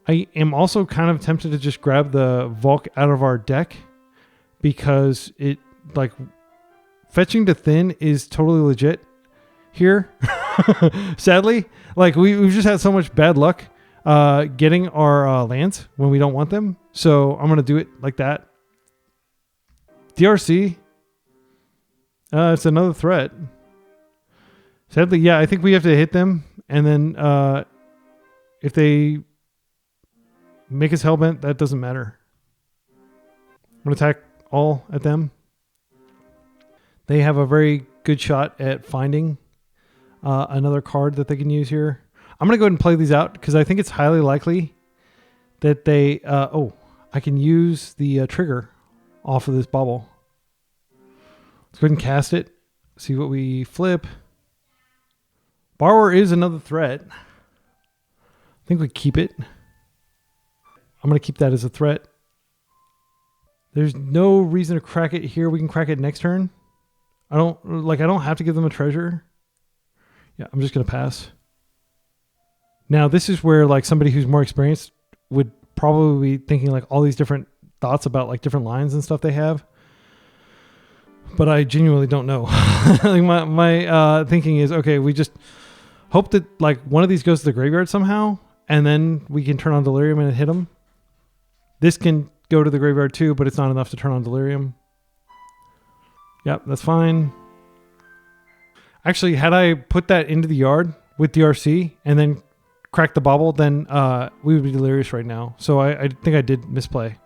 I am also kind of tempted to just grab the Volk out of our deck. Because it, like, fetching to thin is totally legit here. Sadly, like, we've just had so much bad luck getting our lands when we don't want them. So I'm going to do it like that. DRC. It's another threat. Sadly, yeah, I think we have to hit them. And then if they make us hellbent, that doesn't matter. I'm going to attack all at them. They have a very good shot at finding another card that they can use here. I'm going to go ahead and play these out because I think it's highly likely that they... I can use the trigger off of this Bauble. Let's go ahead and cast it. See what we flip. Borrower is another threat. I think we keep it. I'm going to keep that as a threat. There's no reason to crack it here. We can crack it next turn. I don't have to give them a treasure. Yeah, I'm just going to pass. Now, this is where like somebody who's more experienced would probably be thinking like all these different thoughts about like different lines and stuff they have. But I genuinely don't know. Like my thinking is, okay, we just hope that like one of these goes to the graveyard somehow, and then we can turn on Delirium and hit them. This can go to the graveyard too, but it's not enough to turn on Delirium. Yep, that's fine. Actually, had I put that into the yard with DRC and then cracked the Bauble, then we would be delirious right now. So I think I did misplay.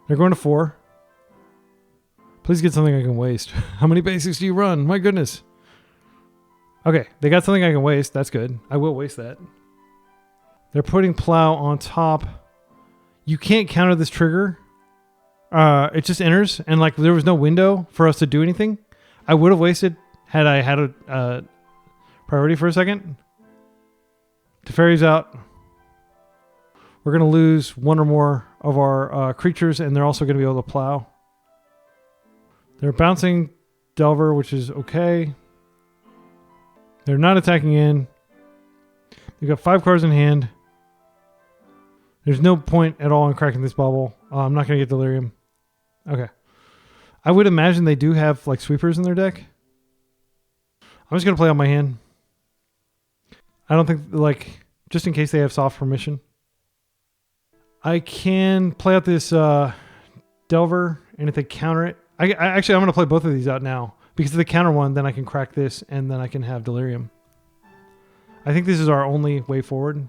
They're going to 4. Please get something I can waste. How many basics do you run? My goodness. Okay, they got something I can waste. That's good. I will waste that. They're putting Plow on top. You can't counter this trigger. It just enters, and like there was no window for us to do anything. I would have wasted had I had a priority for a second. Teferi's out. We're going to lose one or more of our creatures, and they're also going to be able to plow. They're bouncing Delver, which is okay. They're not attacking in. They've got 5 cards in hand. There's no point at all in cracking this Bauble. I'm not going to get Delirium. Okay. I would imagine they do have like sweepers in their deck. I'm just going to play on my hand. I don't think, like, just in case they have soft permission. I can play out this Delver, and if they counter it, actually I'm going to play both of these out now. Because if they counter one, then I can crack this, and then I can have Delirium. I think this is our only way forward.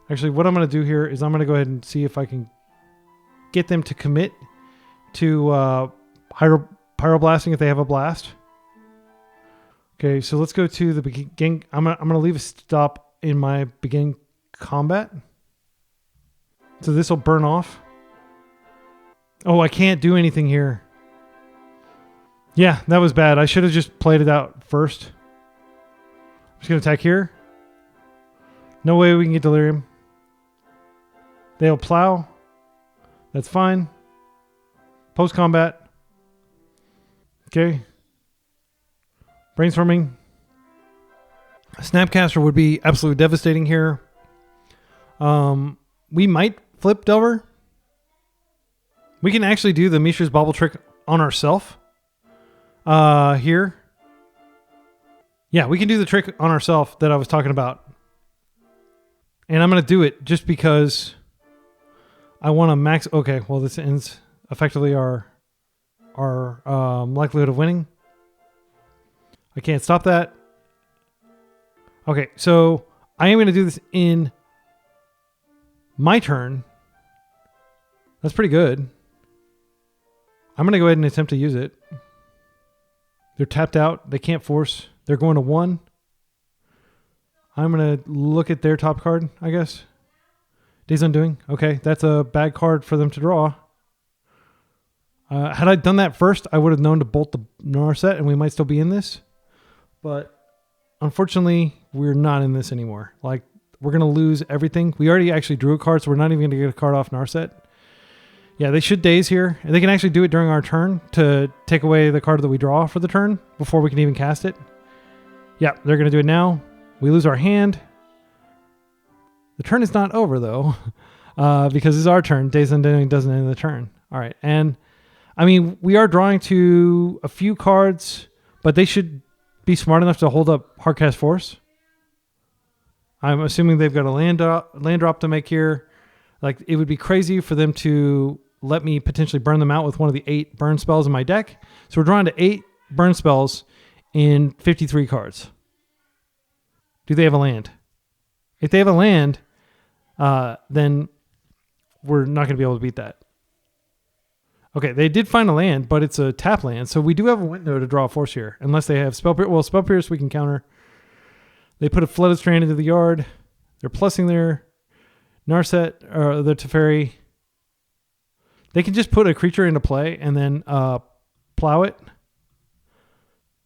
Actually, what I'm going to do here is I'm going to go ahead and see if I can get them to commit to Pyroblasting if they have a blast. Okay, so let's go to the beginning. I'm gonna leave a stop in my beginning combat. So this will burn off. Oh, I can't do anything here. Yeah, that was bad. I should have just played it out first. I'm just gonna attack here. No way we can get Delirium. They'll plow. That's fine. Post combat. Okay. Brainstorming. Snapcaster would be absolutely devastating here. We might flip Delver. We can actually do the Mishra's Bauble trick on ourselves. Here. Yeah, we can do the trick on ourselves that I was talking about. And I'm going to do it just because I want to max... Okay, well, this ends effectively our likelihood of winning. I can't stop that. Okay, so I am going to do this in my turn. That's pretty good. I'm going to go ahead and attempt to use it. They're tapped out. They can't force. They're going to 1. I'm going to look at their top card, I guess. Daze Undoing. Okay, that's a bad card for them to draw. Had I done that first, I would have known to bolt the Narset, and we might still be in this. But unfortunately, we're not in this anymore. Like, we're going to lose everything. We already actually drew a card, so we're not even going to get a card off Narset. Yeah, they should Daze here. And they can actually do it during our turn to take away the card that we draw for the turn before we can even cast it. Yeah, they're going to do it now. We lose our hand. The turn is not over, though, because it's our turn. Daze Undoing doesn't end the turn. All right, and I mean, we are drawing to a few cards, but they should be smart enough to hold up Hardcast Force. I'm assuming they've got a land drop to make here. Like, it would be crazy for them to let me potentially burn them out with one of the 8 burn spells in my deck. So we're drawing to 8 burn spells in 53 cards. Do they have a land? If they have a land, then we're not going to be able to beat that. Okay, they did find a land, but it's a tap land, so we do have a window to draw a force here, unless they have Spell Pierce. Well, Spell Pierce we can counter. They put a Flooded Strand into the yard. They're plussing their Narset, or the Teferi. They can just put a creature into play and then plow it.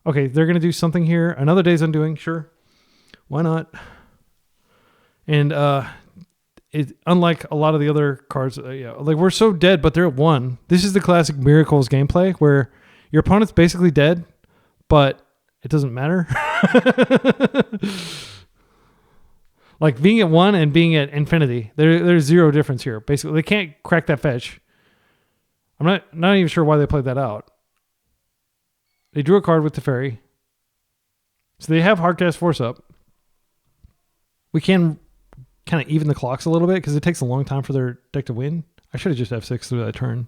Okay, they're going to do something here. Another Daze Undoing, sure. Why not? And unlike a lot of the other cards, like, we're so dead, but they're at 1. This is the classic Miracles gameplay where your opponent's basically dead, but it doesn't matter. Like, being at 1 and being at infinity, there's zero difference here. Basically, they can't crack that fetch. I'm not even sure why they played that out. They drew a card with Teferi. So they have Hardcast Force up. We can kind of even the clocks a little bit because it takes a long time for their deck to win. I should have just F6 through that turn.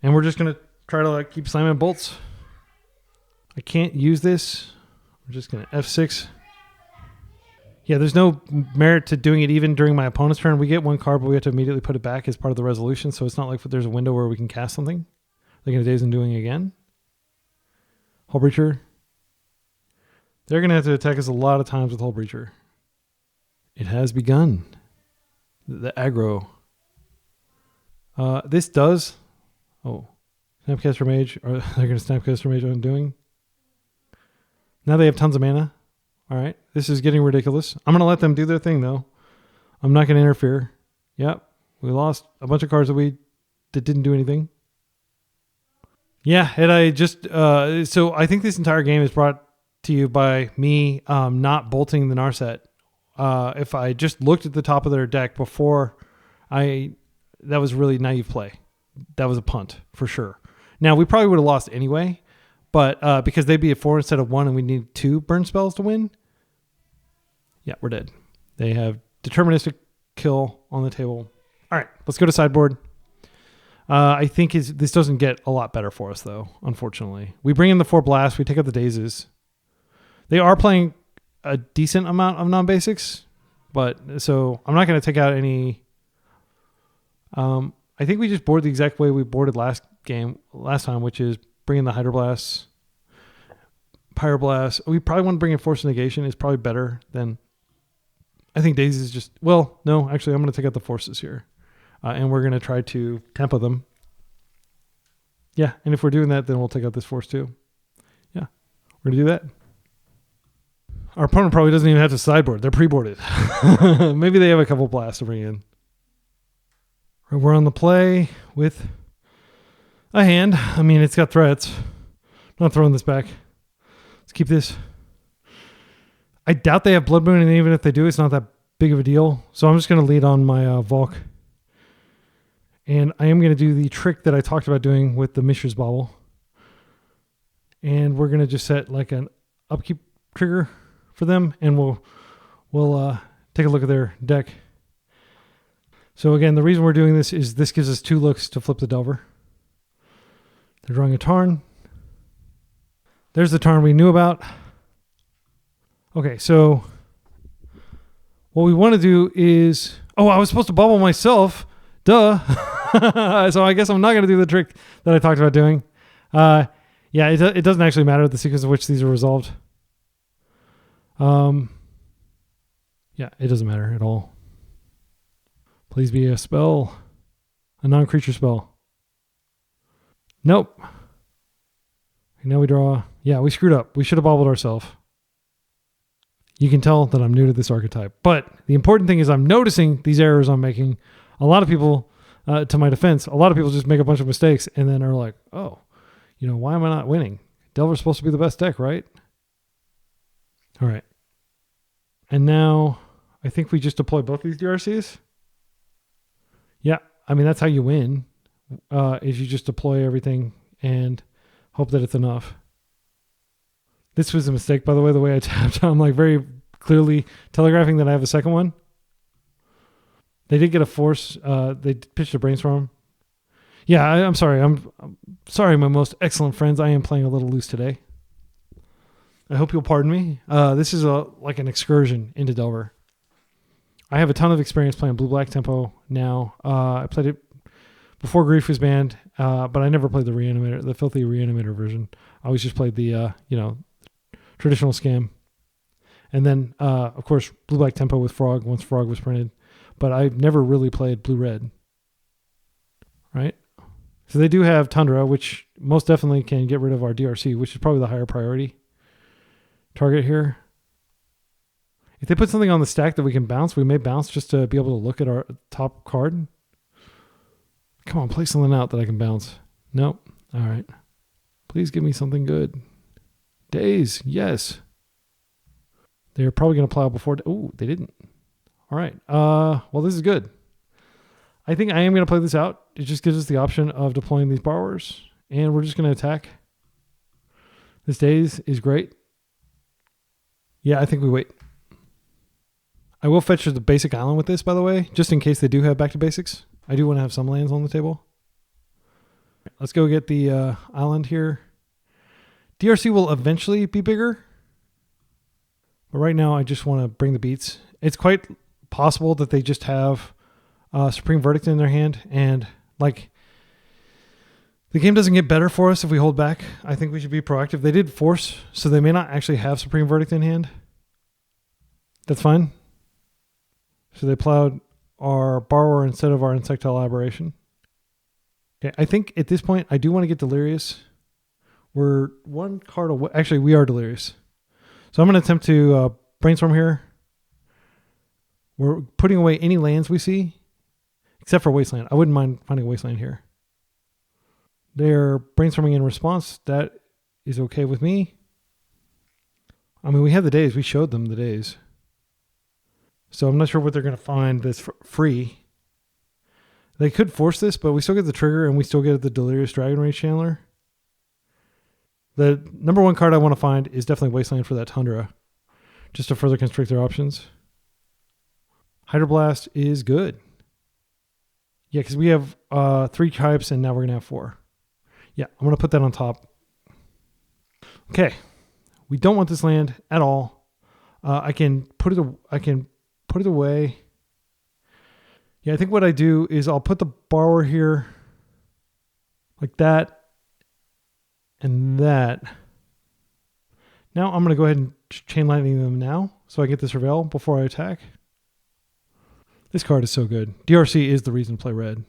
And we're just going to try to, like, keep slamming bolts. I can't use this. We're just going to F6. Yeah, there's no merit to doing it even during my opponent's turn. We get 1 card, but we have to immediately put it back as part of the resolution. So it's not like there's a window where we can cast something. They're going to Daze Undoing again. Hull Breacher. They're going to have to attack us a lot of times with Hull Breacher. It has begun. The aggro. This does... Oh. Snapcaster Mage. Or they're going to Snapcaster Mage Undoing. Now they have tons of mana. All right. This is getting ridiculous. I'm going to let them do their thing, though. I'm not going to interfere. Yep. We lost a bunch of cards that didn't do anything. Yeah. And I just... so I think this entire game is brought to you by me not bolting the Narset. If I just looked at the top of their deck before, that was really naive play. that was a punt for sure. Now, we probably would have lost anyway, but because they'd be at 4 instead of 1 and we need 2 burn spells to win, yeah, we're dead. They have deterministic kill on the table. All right, let's go to sideboard. I think this doesn't get a lot better for us, though, unfortunately. We bring in the 4 blasts. We take out the Dazes. They are playing a decent amount of non-basics, but so I'm not going to take out any... I think we just board the exact way we boarded last time, which is bring in the Hydroblast, Pyroblast. We probably want to bring in Force of Negation. It's probably better than... I think Daze is just... Well, no, actually, I'm going to take out the Forces here. And we're going to try to tempo them. Yeah, and if we're doing that, then we'll take out this Force too. Yeah, we're going to do that. Our opponent probably doesn't even have to sideboard. They're pre-boarded. Maybe they have a couple blasts to bring in. We're on the play with a hand. I mean, it's got threats. I'm not throwing this back. Let's keep this. I doubt they have Blood Moon, and even if they do, it's not that big of a deal. So I'm just going to lead on my Volk. And I am going to do the trick that I talked about doing with the Mishra's Bauble. And we're going to just set like an upkeep trigger for them, and we'll take a look at their deck. So again, the reason we're doing this is this gives us 2 looks to flip the Delver. They're drawing a Tarn. There's the Tarn we knew about. Okay, so what we want to do is... Oh, I was supposed to bubble myself. Duh. So I guess I'm not going to do the trick that I talked about doing. Yeah, it doesn't actually matter the sequence of which these are resolved. Yeah, it doesn't matter at all. Please be a spell. A non-creature spell. Nope. Now we draw... Yeah, we screwed up. We should have bobbled ourselves. You can tell that I'm new to this archetype. But the important thing is I'm noticing these errors I'm making. A lot of people, to my defense, a lot of people just make a bunch of mistakes and then are like, oh, why am I not winning? Delver's supposed to be the best deck, right? All right. And now I think we just deploy both these DRCs. Yeah, I mean, that's how you win, is you just deploy everything and hope that it's enough. This was a mistake, by the way I tapped. I'm like very clearly telegraphing that I have a second one. They did get a Force. They pitched a Brainstorm. Yeah, I'm sorry. I'm sorry, my most excellent friends. I am playing a little loose today. I hope you'll pardon me. This is like an excursion into Delver. I have a ton of experience playing blue-black tempo now. I played it before Grief was banned, but I never played the filthy Reanimator version. I always just played the, traditional scam. And then, of course, blue-black tempo with Frog once Frog was printed. But I've never really played blue-red. Right? So they do have Tundra, which most definitely can get rid of our DRC, which is probably the higher priority target here. If they put something on the stack that we can bounce, we may bounce just to be able to look at our top card. Come on, play something out that I can bounce. Nope. All right. Please give me something good. Daze. Yes. They're probably going to plow before... Ooh, they didn't. All right. Well, this is good. I think I am going to play this out. It just gives us the option of deploying these borrowers. And we're just going to attack. This Daze is great. Yeah, I think we wait. I will fetch the basic island with this, by the way, just in case they do have back to basics. I do want to have some lands on the table. Let's go get the island here. DRC will eventually be bigger. But right now, I just want to bring the beats. It's quite possible that they just have Supreme Verdict in their hand. And like, the game doesn't get better for us if we hold back. I think we should be proactive. They did force, so they may not actually have Supreme Verdict in hand. That's fine. So they plowed our Borrower instead of our Insectile Aberration. Okay, I think at this point, I do want to get Delirious. We're one card away. Actually, we are Delirious. So I'm going to attempt to Brainstorm here. We're putting away any lands we see, except for Wasteland. I wouldn't mind finding a Wasteland here. They're brainstorming in response. That is okay with me. I mean, we have the Daze. We showed them the Daze. So I'm not sure what they're going to find that's free They could force this, but we still get the trigger and we still get the Delirious Dragon Rage Chandler. The number one card I want to find is definitely Wasteland for that Tundra, just to further constrict their options. Hydroblast is good. Yeah, because we have 3 types and now we're going to have 4. Yeah, I'm going to put that on top. Okay. We don't want this land at all. I can put it away. Yeah, I think what I do is I'll put the borrower here like that and that. Now I'm going to go ahead and chain lightning them now so I get the surveil before I attack. This card is so good. DRC is the reason to play red.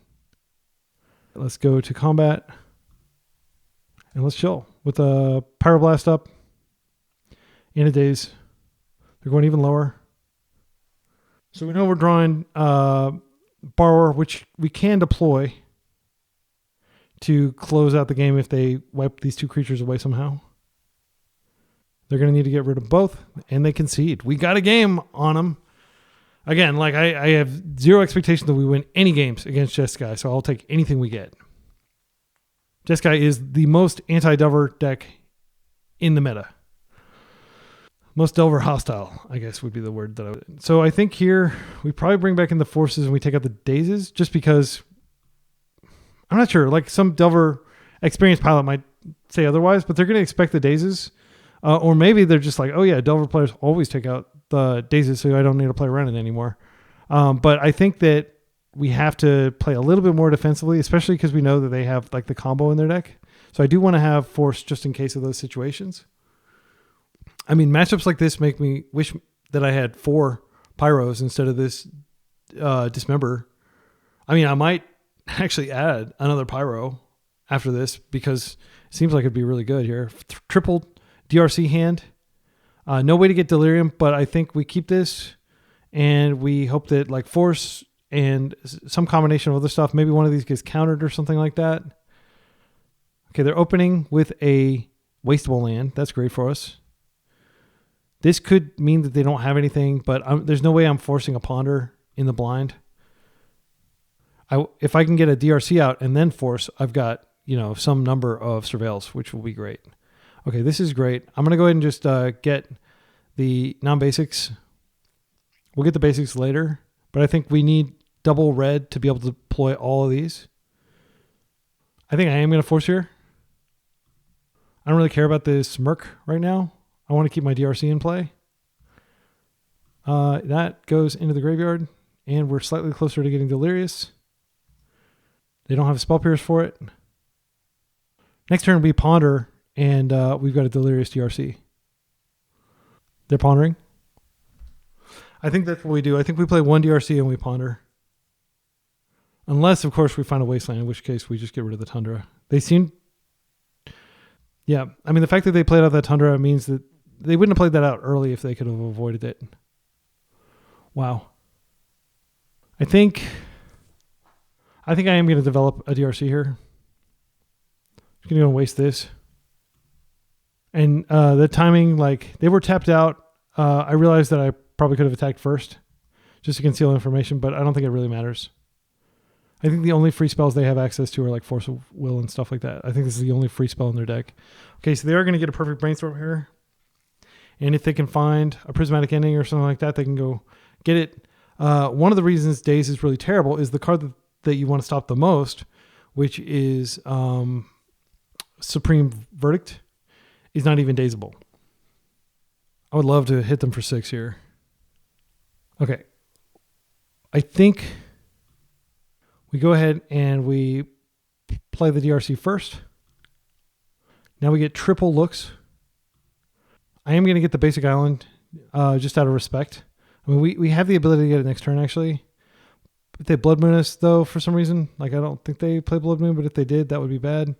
Let's go to combat and let's chill with a Pyroblast up and a Daze. They're going even lower. So we know we're drawing Borrower, which we can deploy to close out the game if they wipe these 2 creatures away somehow. They're going to need to get rid of both, and they concede. We got a game on them. Again, like I have zero expectation that we win any games against Jeskai, so I'll take anything we get. Jeskai is the most anti-Delver deck in the meta. Most Delver hostile, I guess would be the word that I would. So I think here we probably bring back in the forces and we take out the Dazes just because I'm not sure. Like some Delver experienced pilot might say otherwise, but they're going to expect the Dazes. Or maybe they're just like, oh yeah, Delver players always take out the Dazes, so I don't need to play around it anymore. But I think that we have to play a little bit more defensively, especially because we know that they have like the combo in their deck. So I do want to have force just in case of those situations. I mean, matchups like this make me wish that I had 4 Pyros instead of this Dismember. I mean, I might actually add another Pyro after this because it seems like it'd be really good here. Triple DRC hand. No way to get Delirium, but I think we keep this and we hope that like Force and some combination of other stuff, maybe one of these gets countered or something like that. Okay, they're opening with a wastable land. That's great for us. This could mean that they don't have anything, but there's no way I'm forcing a Ponder in the blind. If I can get a DRC out and then force, I've got, some number of surveils, which will be great. Okay, this is great. I'm going to go ahead and just get the non-basics. We'll get the basics later, but I think we need double red to be able to deploy all of these. I think I am going to force here. I don't really care about this Merc right now. I want to keep my DRC in play. That goes into the graveyard, and we're slightly closer to getting Delirious. They don't have a Spell Pierce for it. Next turn we Ponder, and we've got a Delirious DRC. They're pondering. I think that's what we do. I think we play 1 DRC and we Ponder. Unless, of course, we find a Wasteland, in which case we just get rid of the Tundra. They seem... Yeah, I mean, the fact that they played out that Tundra means that they wouldn't have played that out early if they could have avoided it. Wow. I think I am going to develop a DRC here. I'm going to waste this. And the timing, like, they were tapped out. I realized that I probably could have attacked first just to conceal information, but I don't think it really matters. I think the only free spells they have access to are like Force of Will and stuff like that. I think this is the only free spell in their deck. Okay, so they are going to get a perfect Brainstorm here. And if they can find a Prismatic Ending or something like that, they can go get it. One of the reasons Daze is really terrible is the card that you want to stop the most, which is Supreme Verdict, is not even Dazeable. I would love to hit them for 6 here. Okay. I think we go ahead and we play the DRC first. Now we get triple looks. I am going to get the basic island just out of respect. I mean, we have the ability to get it next turn, actually. If they Blood Moon us, though, for some reason, like I don't think they play Blood Moon, but if they did, that would be bad.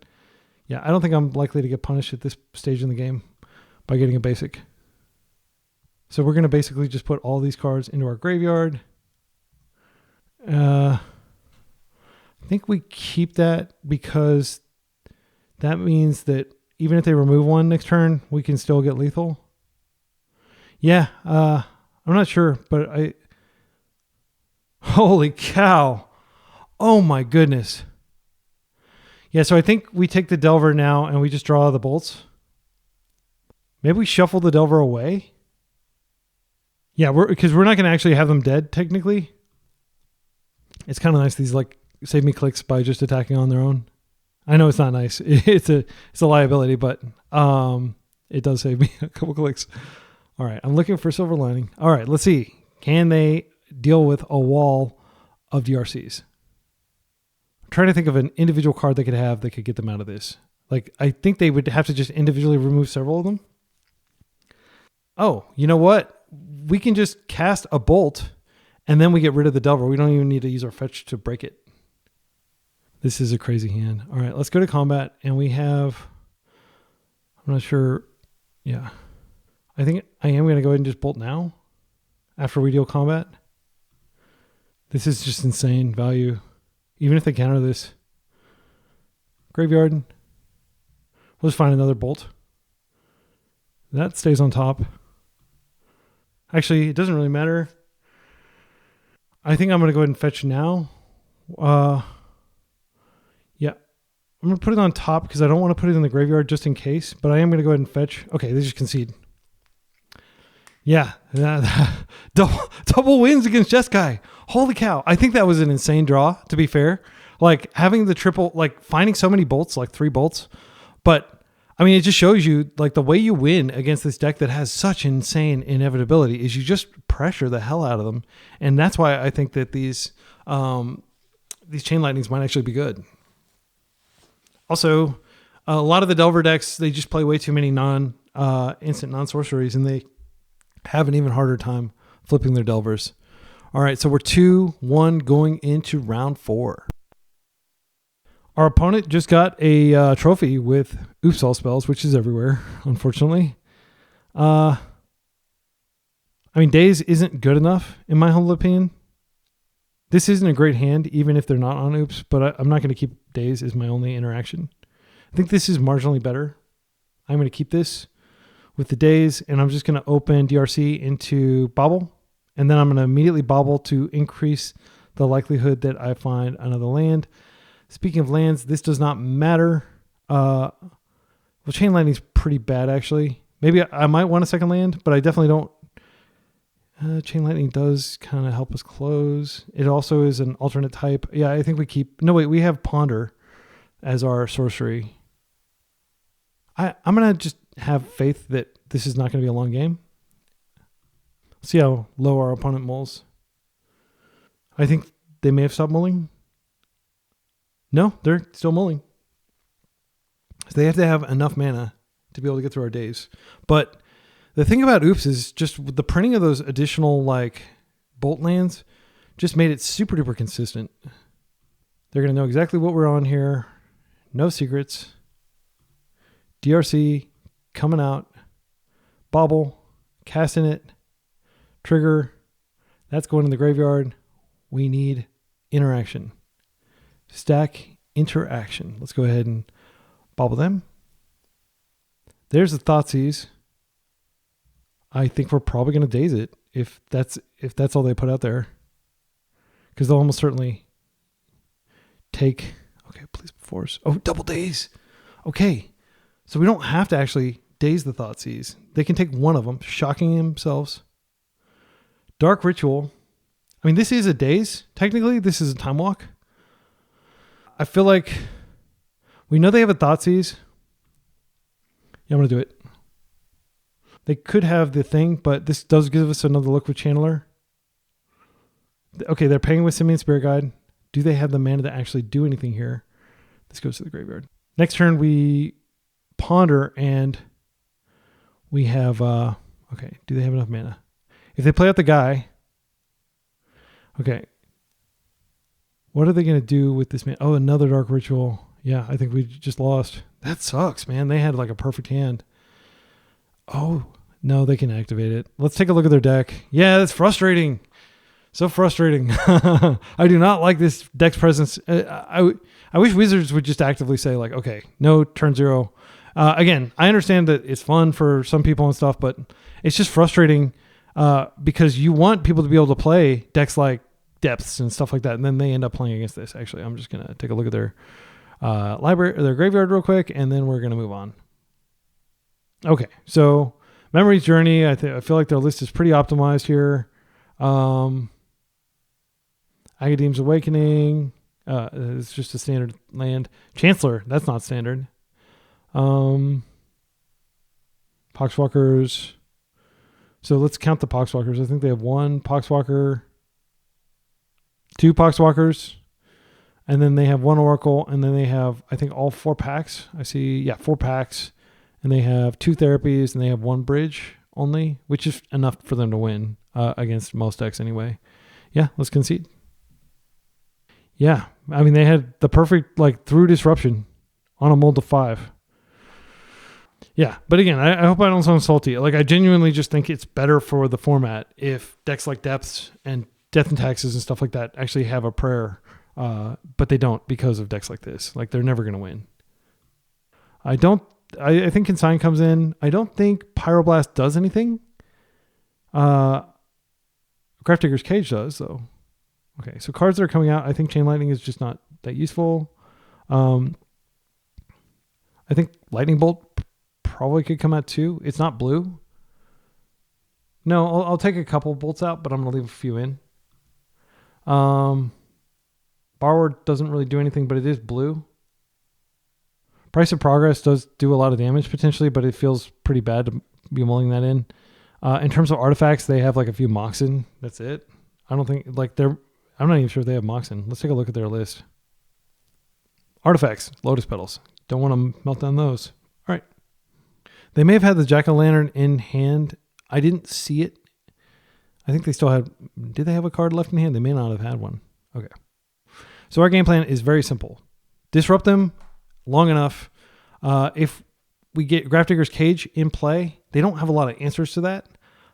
Yeah, I don't think I'm likely to get punished at this stage in the game by getting a basic. So we're going to basically just put all these cards into our graveyard. I think we keep that because that means that even if they remove one next turn, we can still get lethal. Yeah, I'm not sure, but holy cow. Oh my goodness. Yeah, so I think we take the Delver now and we just draw the bolts. Maybe we shuffle the Delver away. Yeah, because we're not going to actually have them dead, technically. It's kind of nice. These like save me clicks by just attacking on their own. I know it's not nice. It's a liability, but it does save me a couple clicks. All right, I'm looking for silver lining. All right, let's see. Can they deal with a wall of DRCs? I'm trying to think of an individual card they could have that could get them out of this. Like, I think they would have to just individually remove several of them. Oh, you know what? We can just cast a bolt and then we get rid of the Delver. We don't even need to use our fetch to break it. This is a crazy hand. All right, let's go to combat and we have, I'm not sure. Yeah. I think I am going to go ahead and just bolt now after we deal combat. This is just insane value. Even if they counter this. Graveyard. We'll just find another bolt. That stays on top. Actually, it doesn't really matter. I think I'm going to go ahead and fetch now. Yeah. I'm going to put it on top because I don't want to put it in the graveyard just in case. But I am going to go ahead and fetch. Okay, they just concede. Yeah. Double wins against Jeskai. Holy cow. I think that was an insane draw, to be fair. Like, having the triple, like, finding so many bolts, like 3 bolts. But I mean, it just shows you, like, the way you win against this deck that has such insane inevitability is you just pressure the hell out of them. And that's why I think that these Chain Lightnings might actually be good. Also, a lot of the Delver decks, they just play way too many instant non-sorceries, and they have an even harder time flipping their Delvers. All right, so we're 2-1 going into round 4. Our opponent just got a trophy with Oops All Spells, which is everywhere, unfortunately. I mean, Daze isn't good enough, in my humble opinion. This isn't a great hand, even if they're not on Oops, but I'm not going to keep Daze as my only interaction. I think this is marginally better. I'm going to keep this with the Daze, and I'm just going to open DRC into Bauble, and then I'm going to immediately Bauble to increase the likelihood that I find another land. Speaking of lands, this does not matter. Well, Chain Lightning's pretty bad, actually. Maybe I might want a second land, but I definitely don't. Chain Lightning does kind of help us close. It also is an alternate type. Yeah, I think we keep... No, wait, we have Ponder as our sorcery. I'm going to just have faith that this is not going to be a long game. See how low our opponent mulls. I think they may have stopped mulling. No, they're still mulling. So they have to have enough mana to be able to get through our days. But the thing about Oops is just the printing of those additional like bolt lands just made it super duper consistent. They're going to know exactly what we're on here. No secrets. DRC coming out. Bauble. Casting it. Trigger. That's going in the graveyard. We need interaction. Stack interaction. Let's go ahead and Bauble them. There's the Thoughtseize. I think we're probably going to Daze it if that's all they put out there, because they'll almost certainly take. Okay, please force. Oh, double Daze. Okay, so we don't have to actually Daze the Thoughtseize. They can take one of them, shocking themselves. Dark Ritual. I mean, this is a Daze. Technically, this is a Time Walk. I feel like we know they have a Thoughtseize. Yeah, I'm going to do it. They could have the thing, but this does give us another look with Channeler. Okay, they're paying with Simian Spirit Guide. Do they have the mana to actually do anything here? This goes to the graveyard. Next turn, we Ponder, and we have... okay, do they have enough mana? If they play out the guy... Okay. What are they going to do with this man? Oh, another Dark Ritual. Yeah, I think we just lost. That sucks, man. They had like a perfect hand. Oh, no, they can activate it. Let's take a look at their deck. Yeah, that's frustrating. So frustrating. I do not like this deck's presence. I wish Wizards would just actively say like, okay, no turn 0. Again, I understand that it's fun for some people and stuff, but it's just frustrating because you want people to be able to play decks like depths and stuff like that, and then they end up playing against this. Actually, I'm just going to take a look at their library, or their graveyard real quick, and then we're going to move on. Okay, so Memory's Journey, I feel like their list is pretty optimized here. Agadeem's Awakening, it's just a standard land. Chancellor, that's not standard. Poxwalkers. So let's count the Poxwalkers. I think they have 1 Poxwalker, 2 Poxwalkers, and then they have 1 Oracle, and then they have, I think, all 4 packs. I see, yeah, 4 packs, and they have 2 therapies, and they have 1 bridge only, which is enough for them to win against most decks anyway. Yeah, let's concede. Yeah, I mean, they had the perfect, like, through disruption on a mold of 5. Yeah, but again, I hope I don't sound salty. Like, I genuinely just think it's better for the format if decks like Depths and Death and Taxes and stuff like that actually have a prayer, but they don't because of decks like this. Like, they're never going to win. I think Consign comes in. I don't think Pyroblast does anything. Grafdigger's Cage does, though. Okay, so cards that are coming out, I think Chain Lightning is just not that useful. I think Lightning Bolt probably could come out too. It's not blue. No, I'll take a couple bolts out, but I'm going to leave a few in. Borrower doesn't really do anything, but it is blue. Price of Progress does do a lot of damage potentially, but it feels pretty bad to be mulling that in. In terms of artifacts, they have like a few Moxen. That's it. I don't think like I'm not even sure if they have Moxen. Let's take a look at their list. Artifacts, Lotus Petals. Don't want to melt down those. All right. They may have had the Jack-o'-lantern in hand. I didn't see it. I think they still had... Did they have a card left in hand? They may not have had one. Okay. So our game plan is very simple. Disrupt them long enough. If we get Grafdigger's Cage in play, they don't have a lot of answers to that.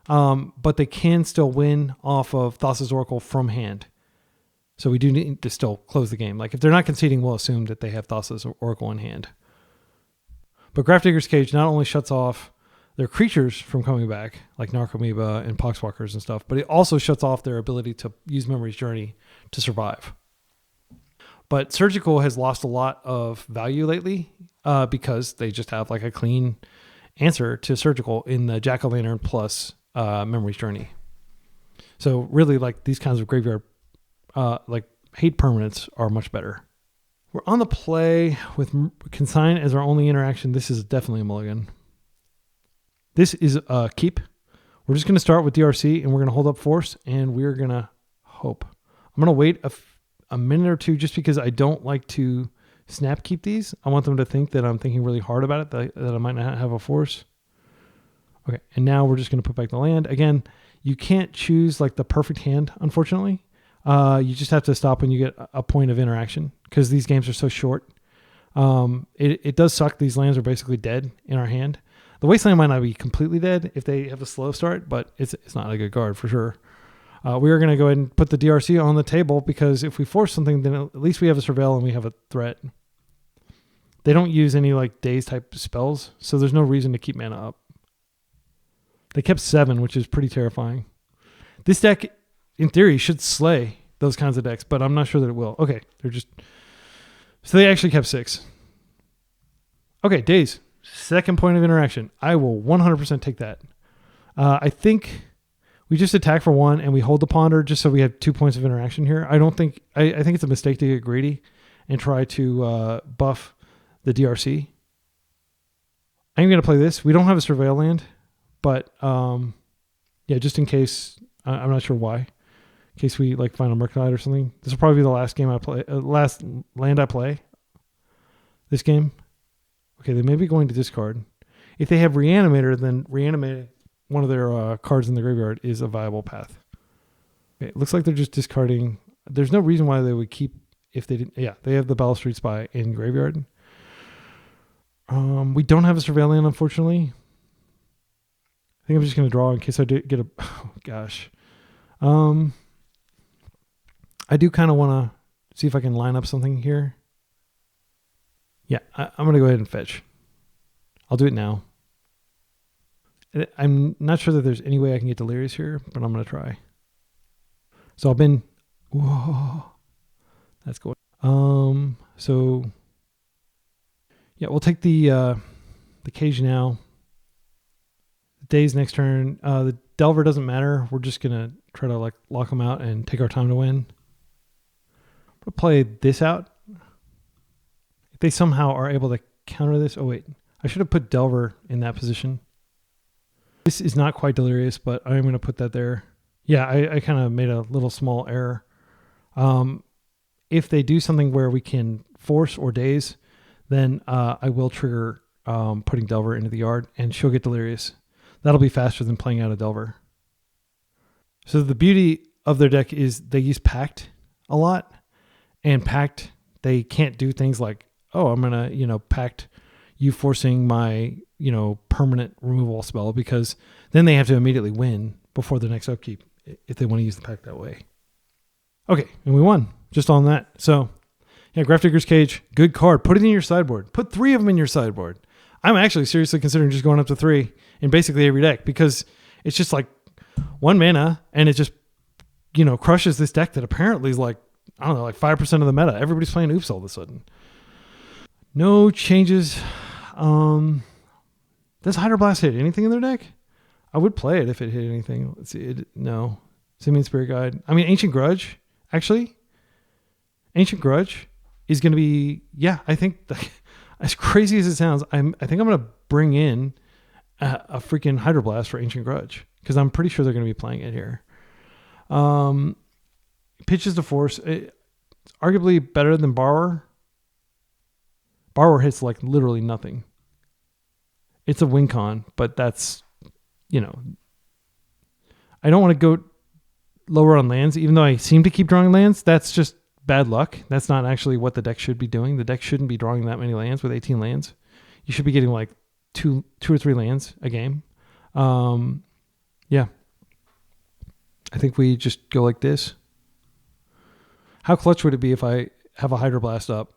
But they can still win off of Thassa's Oracle from hand. So we do need to still close the game. Like, if they're not conceding, we'll assume that they have Thassa's Oracle in hand. But Grafdigger's Cage not only shuts off their creatures from coming back, like Narcomoeba and Poxwalkers and stuff, but it also shuts off their ability to use Memory's Journey to survive. But Surgical has lost a lot of value lately because they just have like a clean answer to Surgical in the Jack-o'-lantern plus Memory's Journey. So really, like, these kinds of graveyard like hate permanents are much better. We're on the play with Consign as our only interaction. This is definitely a mulligan. This is a keep. We're just going to start with DRC, and we're going to hold up Force, and we're going to hope. I'm going to wait a minute or two just because I don't like to snap keep these. I want them to think that I'm thinking really hard about it, that I might not have a Force. Okay, and now we're just going to put back the land. Again, you can't choose like the perfect hand, unfortunately. You just have to stop when you get a point of interaction because these games are so short. It does suck. These lands are basically dead in our hand. The Wasteland might not be completely dead if they have a slow start, but it's not a good card for sure. We are going to go ahead and put the DRC on the table because if we force something, then at least we have a Surveil and we have a threat. They don't use any like Daze type spells, so there's no reason to keep mana up. They kept 7, which is pretty terrifying. This deck, in theory, should slay those kinds of decks, but I'm not sure that it will. Okay, so they actually kept 6. Okay, Daze. Second point of interaction. I will 100% take that. I think we just attack for 1 and we hold the Ponder just so we have 2 points of interaction here. I think it's a mistake to get greedy and try to buff the DRC. I'm going to play this. We don't have a Surveil land, but yeah, just in case. I'm not sure why. In case we like find a Murktide or something. This will probably be the last game I play. Last land I play. This game. Okay, they may be going to discard. If they have Reanimator, then reanimate one of their cards in the graveyard is a viable path. Okay, it looks like they're just discarding. There's no reason why they would keep if they didn't. Yeah, they have the Battle Street Spy in graveyard. We don't have a Surveil land, unfortunately. I think I'm just going to draw in case I do get a... Oh, gosh. I do kind of want to see if I can line up something here. Yeah, I'm going to go ahead and fetch. I'll do it now. I'm not sure that there's any way I can get Delirious here, but I'm going to try. So I'll bin Whoa. That's cool. So yeah, we'll take the cage now. Daze next turn. The Delver doesn't matter. We're just gonna try to like lock them out and take our time to win. We'll play this out. If they somehow are able to counter this. Oh wait, I should have put Delver in that position. This is not quite Delirious, but I'm gonna put that there. Yeah, I kind of made a little small error. If they do something where we can force or daze, then I will trigger putting Delver into the yard, and she'll get Delirious. That'll be faster than playing out a Delver. So the beauty of their deck is they use Pact a lot, and Pact, they can't do things like, oh, I'm going to, Pact you forcing my, permanent removal spell, because then they have to immediately win before the next upkeep if they want to use the Pact that way. Okay, and we won just on that. So, yeah, Grafdigger's Cage, good card. Put it in your sideboard. Put 3 of them in your sideboard. I'm actually seriously considering just going up to 3 in basically every deck, because it's just like 1 mana and it just, crushes this deck that apparently is like, I don't know, like 5% of the meta. Everybody's playing Oops all of a sudden. No changes. Does Hydroblast hit anything in their deck? I would play it if it hit anything. Let's see. No. Simian Spirit Guide. I mean, Ancient Grudge, actually. Ancient Grudge is going to be, I think, as crazy as it sounds, I think I'm going to bring in a freaking Hydroblast for Ancient Grudge, because I'm pretty sure they're going to be playing it here. Pitches to Force. It's arguably better than Borrower. Borrower hits like literally nothing. It's a win con, but that's, I don't want to go lower on lands, even though I seem to keep drawing lands. That's just bad luck. That's not actually what the deck should be doing. The deck shouldn't be drawing that many lands with 18 lands. You should be getting like two or three lands a game. Yeah. I think we just go like this. How clutch would it be if I have a Hydroblast up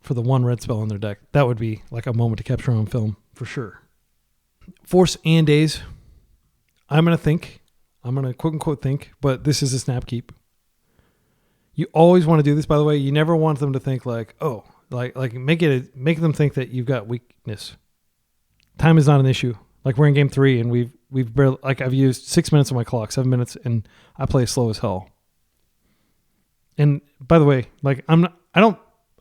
for the 1 red spell in their deck? That would be like a moment to capture on film for sure. Force and Daze. I'm going to think. I'm going to quote unquote think, but this is a snap keep. You always want to do this, by the way. You never want them to think like, oh, like make them think that you've got weakness. Time is not an issue. Like we're in game 3 and we've barely, like I've used 6 minutes of my clock, 7 minutes, and I play slow as hell. And by the way, like I'm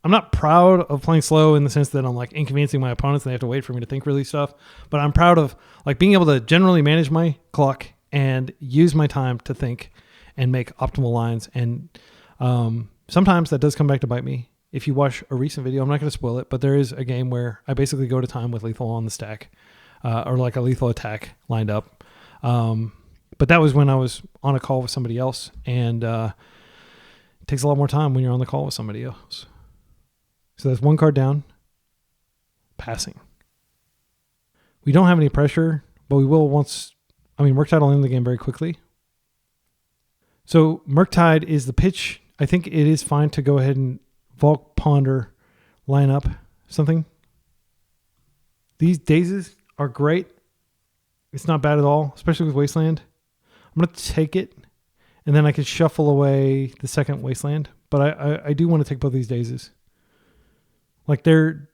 not proud of playing slow in the sense that I'm like inconveniencing my opponents and they have to wait for me to think really stuff. But I'm proud of like being able to generally manage my clock and use my time to think and make optimal lines. And sometimes that does come back to bite me. If you watch a recent video, I'm not going to spoil it, but there is a game where I basically go to time with lethal on the stack, or like a lethal attack lined up. But that was when I was on a call with somebody else, and it takes a lot more time when you're on the call with somebody else. So that's 1 card down. Passing. We don't have any pressure, but we will once. I mean, Murktide will end the game very quickly. So Murktide is the pitch. I think it is fine to go ahead and Volk Ponder line up something. These Dazes are great. It's not bad at all, especially with Wasteland. I'm going to take it, and then I can shuffle away the second Wasteland. But I do want to take both these Dazes. Like they're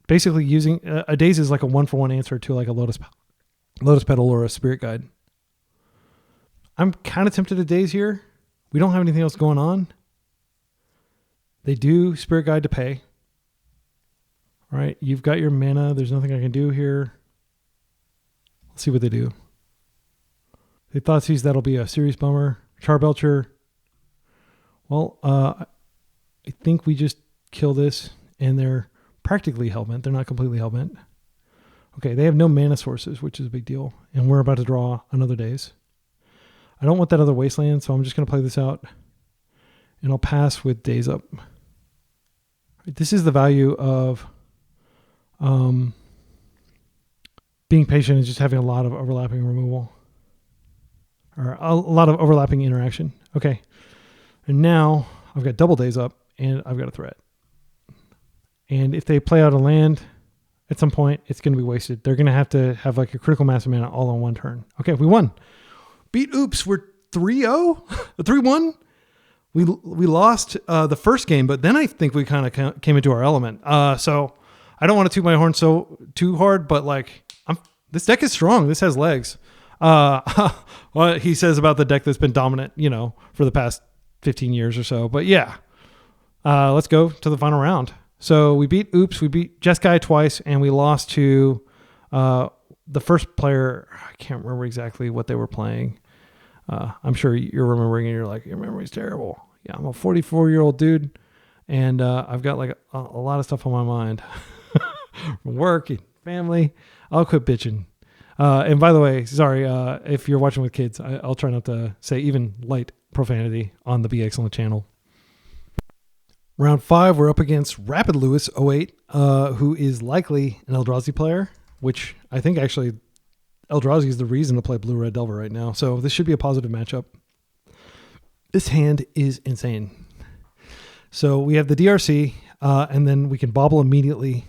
basically using a Daze is like a 1-for-1 answer to like a Lotus Petal or a Spirit Guide. I'm kind of tempted to Daze here. We don't have anything else going on. They do Spirit Guide to pay. All right, you've got your mana. There's nothing I can do here. Let's see what they do. They Thoughtseize, that'll be a serious bummer. Charbelcher. Well, I think we just kill this, and they're practically hellbent. They're not completely hellbent. Okay, they have no mana sources, which is a big deal. And we're about to draw another Daze. I don't want that other Wasteland, so I'm just going to play this out. And I'll pass with Daze up. This is the value of being patient and just having a lot of overlapping removal. Or a lot of overlapping interaction. Okay. And now I've got double Daze up, and I've got a threat. And if they play out a land at some point, it's going to be wasted. They're going to have like a critical mass of mana all on 1 turn. Okay, we won. Beat Oops. We're 3-0? 3-1? we lost the first game, but then I think we kind of came into our element. So I don't want to toot my horn too hard, but like this deck is strong. This has legs. What he says about the deck that's been dominant, for the past 15 years or so. But yeah, let's go to the final round. So we beat Jeskai twice, and we lost to the first player. I can't remember exactly what they were playing. I'm sure you're remembering, and you're like, your memory's terrible. Yeah, I'm a 44-year-old dude, and I've got like a lot of stuff on my mind from work and family. I'll quit bitching. And by the way, sorry, if you're watching with kids, I'll try not to say even light profanity on the Be Excellent channel. Round 5, we're up against Rapid Lewis 08, who is likely an Eldrazi player, which I think actually Eldrazi is the reason to play Blue-Red Delver right now. So this should be a positive matchup. This hand is insane. So we have the DRC, and then we can Bauble immediately.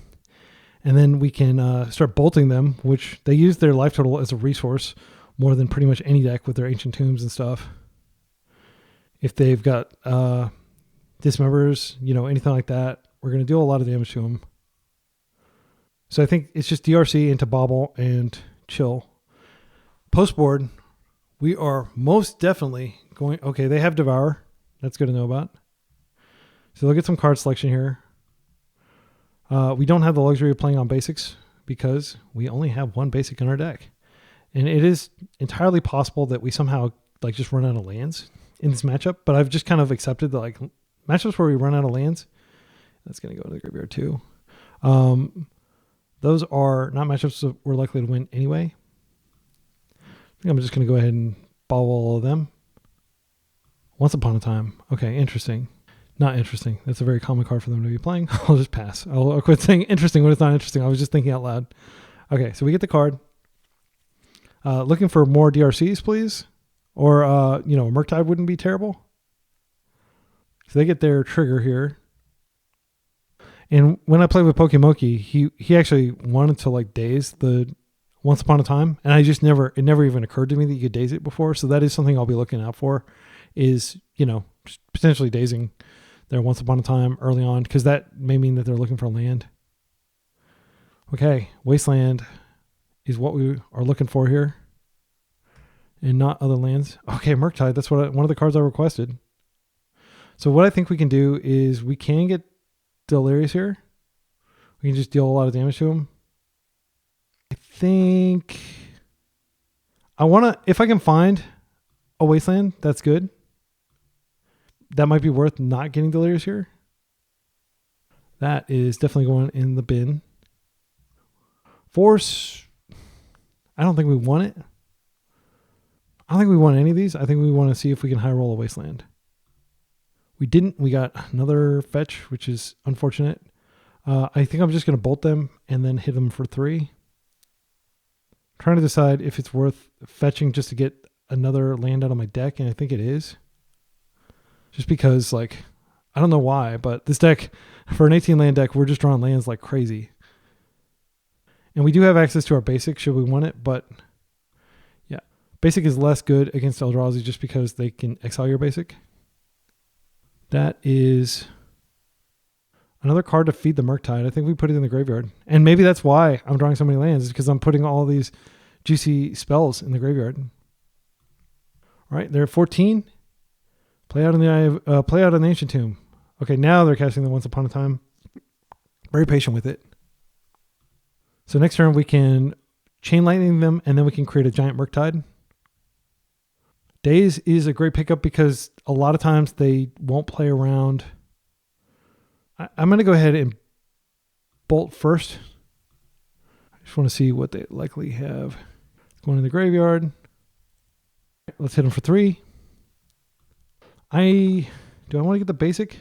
And then we can start bolting them, which they use their life total as a resource more than pretty much any deck with their Ancient Tombs and stuff. If they've got Dismembers, anything like that, we're going to do a lot of damage to them. So I think it's just DRC into Bauble and chill. Post board, we are most definitely going... Okay, they have Devour. That's good to know about. So look at some card selection here. We don't have the luxury of playing on basics because we only have one basic in our deck. And it is entirely possible that we somehow just run out of lands in this matchup. But I've just kind of accepted that matchups where we run out of lands, that's going to go to the graveyard too. Those are not matchups that we're likely to win anyway. I think I'm just going to go ahead and ball all of them. Once Upon a Time. Okay, interesting. Not interesting. That's a very common card for them to be playing. I'll just pass. I'll quit saying interesting when it's not interesting. I was just thinking out loud. Okay, so we get the card. Looking for more DRCs, please. Or, Murktide wouldn't be terrible. So they get their trigger here. And when I played with Pokemoki, he actually wanted to Daze the Once Upon a Time. And it never even occurred to me that you could Daze it before. So that is something I'll be looking out for is, potentially dazing their Once Upon a Time early on, because that may mean that they're looking for land. Okay, Wasteland is what we are looking for here, and not other lands. Okay, Murktide, that's one of the cards I requested. So what I think we can do is we can get Delirious here. We can just deal a lot of damage to him. I think I want to, if I can find a Wasteland, that's good. That might be worth not getting Delirious here. That is definitely going in the bin. Force, I don't think we want it. I don't think we want any of these. I think we want to see if we can high roll a Wasteland. We didn't. We got another fetch, which is unfortunate. I think I'm just going to bolt them and then hit them for 3. I'm trying to decide if it's worth fetching just to get another land out of my deck, and I think it is. Just because, I don't know why, but this deck, for an 18 land deck, we're just drawing lands like crazy. And we do have access to our basic should we want it, but yeah. Basic is less good against Eldrazi just because they can exile your basic. That is another card to feed the Murktide. I think we put it in the graveyard. And maybe that's why I'm drawing so many lands, is because I'm putting all these juicy spells in the graveyard. All right, they're at 14. Play out an Ancient Tomb. Okay, now they're casting the Once Upon a Time. Very patient with it. So next turn we can Chain Lightning them, and then we can create a giant Murktide. Daze is a great pickup because a lot of times they won't play around. I'm going to go ahead and bolt first. I just want to see what they likely have. Going in the graveyard. Let's hit them for 3. Do I want to get the basic?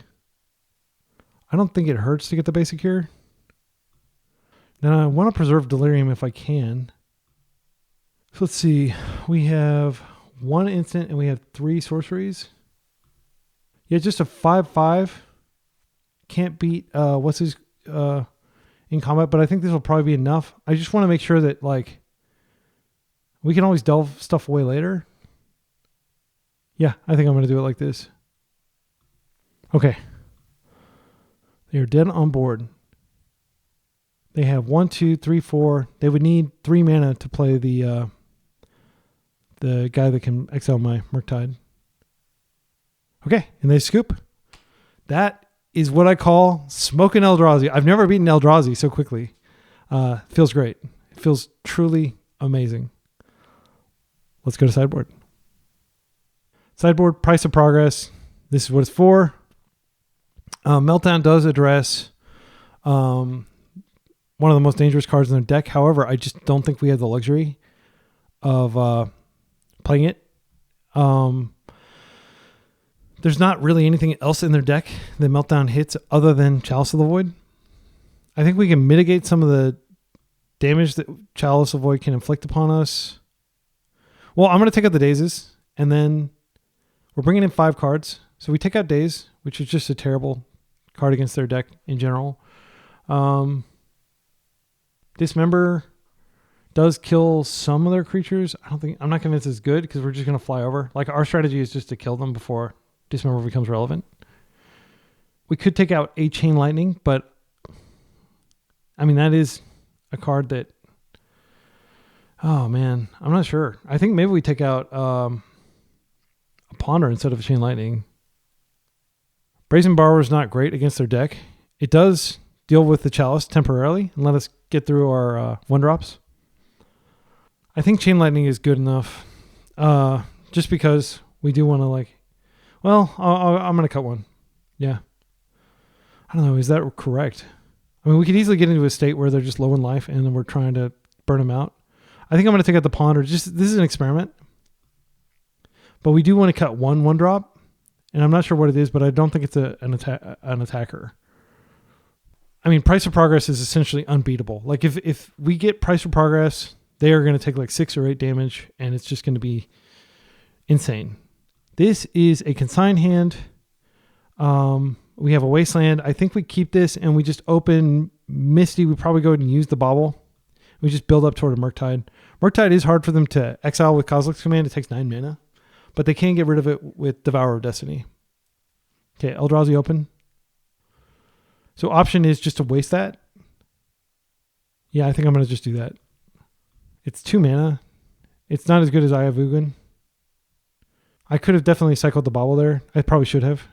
I don't think it hurts to get the basic here. Then I want to preserve Delirium if I can. So let's see. We have 1 instant and we have 3 sorceries. Yeah, just a 5/5. Can't beat what's his in combat, but I think this will probably be enough. I just want to make sure that we can always delve stuff away later. Yeah, I think I'm going to do it like this. Okay. They are dead on board. They have 1, 2, 3, 4. They would need 3 mana to play the guy that can exile my Murktide. Okay, and they scoop. That is what I call smoking Eldrazi. I've never beaten Eldrazi so quickly. Feels great. It feels truly amazing. Let's go to sideboard. Sideboard, Price of Progress. This is what it's for. Meltdown does address one of the most dangerous cards in their deck. However, I just don't think we have the luxury of playing it. There's not really anything else in their deck that Meltdown hits other than Chalice of the Void. I think we can mitigate some of the damage that Chalice of the Void can inflict upon us. Well, I'm going to take out the Dazes, and then we're bringing in 5 cards. So we take out Daze, which is just a terrible card against their deck in general. Dismember does kill some of their creatures. I'm not convinced it's good because we're just going to fly over. Like, our strategy is just to kill them before Dismember becomes relevant. We could take out a Chain Lightning, but I mean, that is a card that, oh man, I'm not sure. I think maybe we take out a Ponder instead of a Chain Lightning. Brazen Borrower is not great against their deck. It does deal with the Chalice temporarily and let us get through our 1-drops. I think Chain Lightning is good enough, just because we do want to, like, well, I'm going to cut one. Yeah. I don't know. Is that correct? I mean, we could easily get into a state where they're just low in life and then we're trying to burn them out. I think I'm going to take out the Ponder. This is an experiment. But we do want to cut 1-drop. And I'm not sure what it is, but I don't think it's an attacker. I mean, Price of Progress is essentially unbeatable. Like, if we get Price of Progress, they are going to take like 6 or 8 damage, and it's just going to be insane. This is a Consign hand. We have a Wasteland. I think we keep this, and we just open Misty. We probably go ahead and use the Bauble. We just build up toward a Murktide. Murktide is hard for them to exile with Kozilek's Command. It takes 9 mana. But they can get rid of it with Devourer of Destiny. Okay, Eldrazi open. So option is just to waste that. Yeah, I think I'm going to just do that. It's 2 mana. It's not as good as Eye of Ugin. I could have definitely cycled the Bauble there. I probably should have.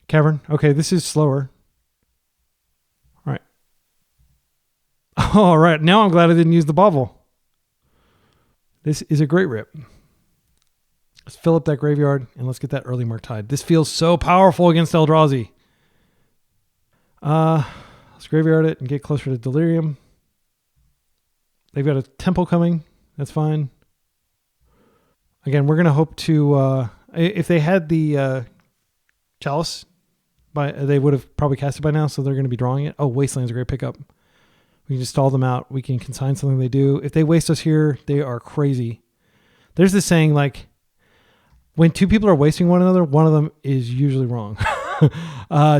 Cavern. Okay, this is slower. All right. All right, now I'm glad I didn't use the Bauble. This is a great rip. Let's fill up that graveyard and let's get that early Murktide. This feels so powerful against Eldrazi. Let's graveyard it and get closer to Delirium. They've got a Temple coming. That's fine. Again, we're going to hope to... if they had the Chalice, they would have probably cast it by now, so they're going to be drawing it. Oh, Wasteland's a great pickup. We can just stall them out. We can consign something they do. If they waste us here, they are crazy. There's this saying, like, when 2 people are wasting one another, one of them is usually wrong.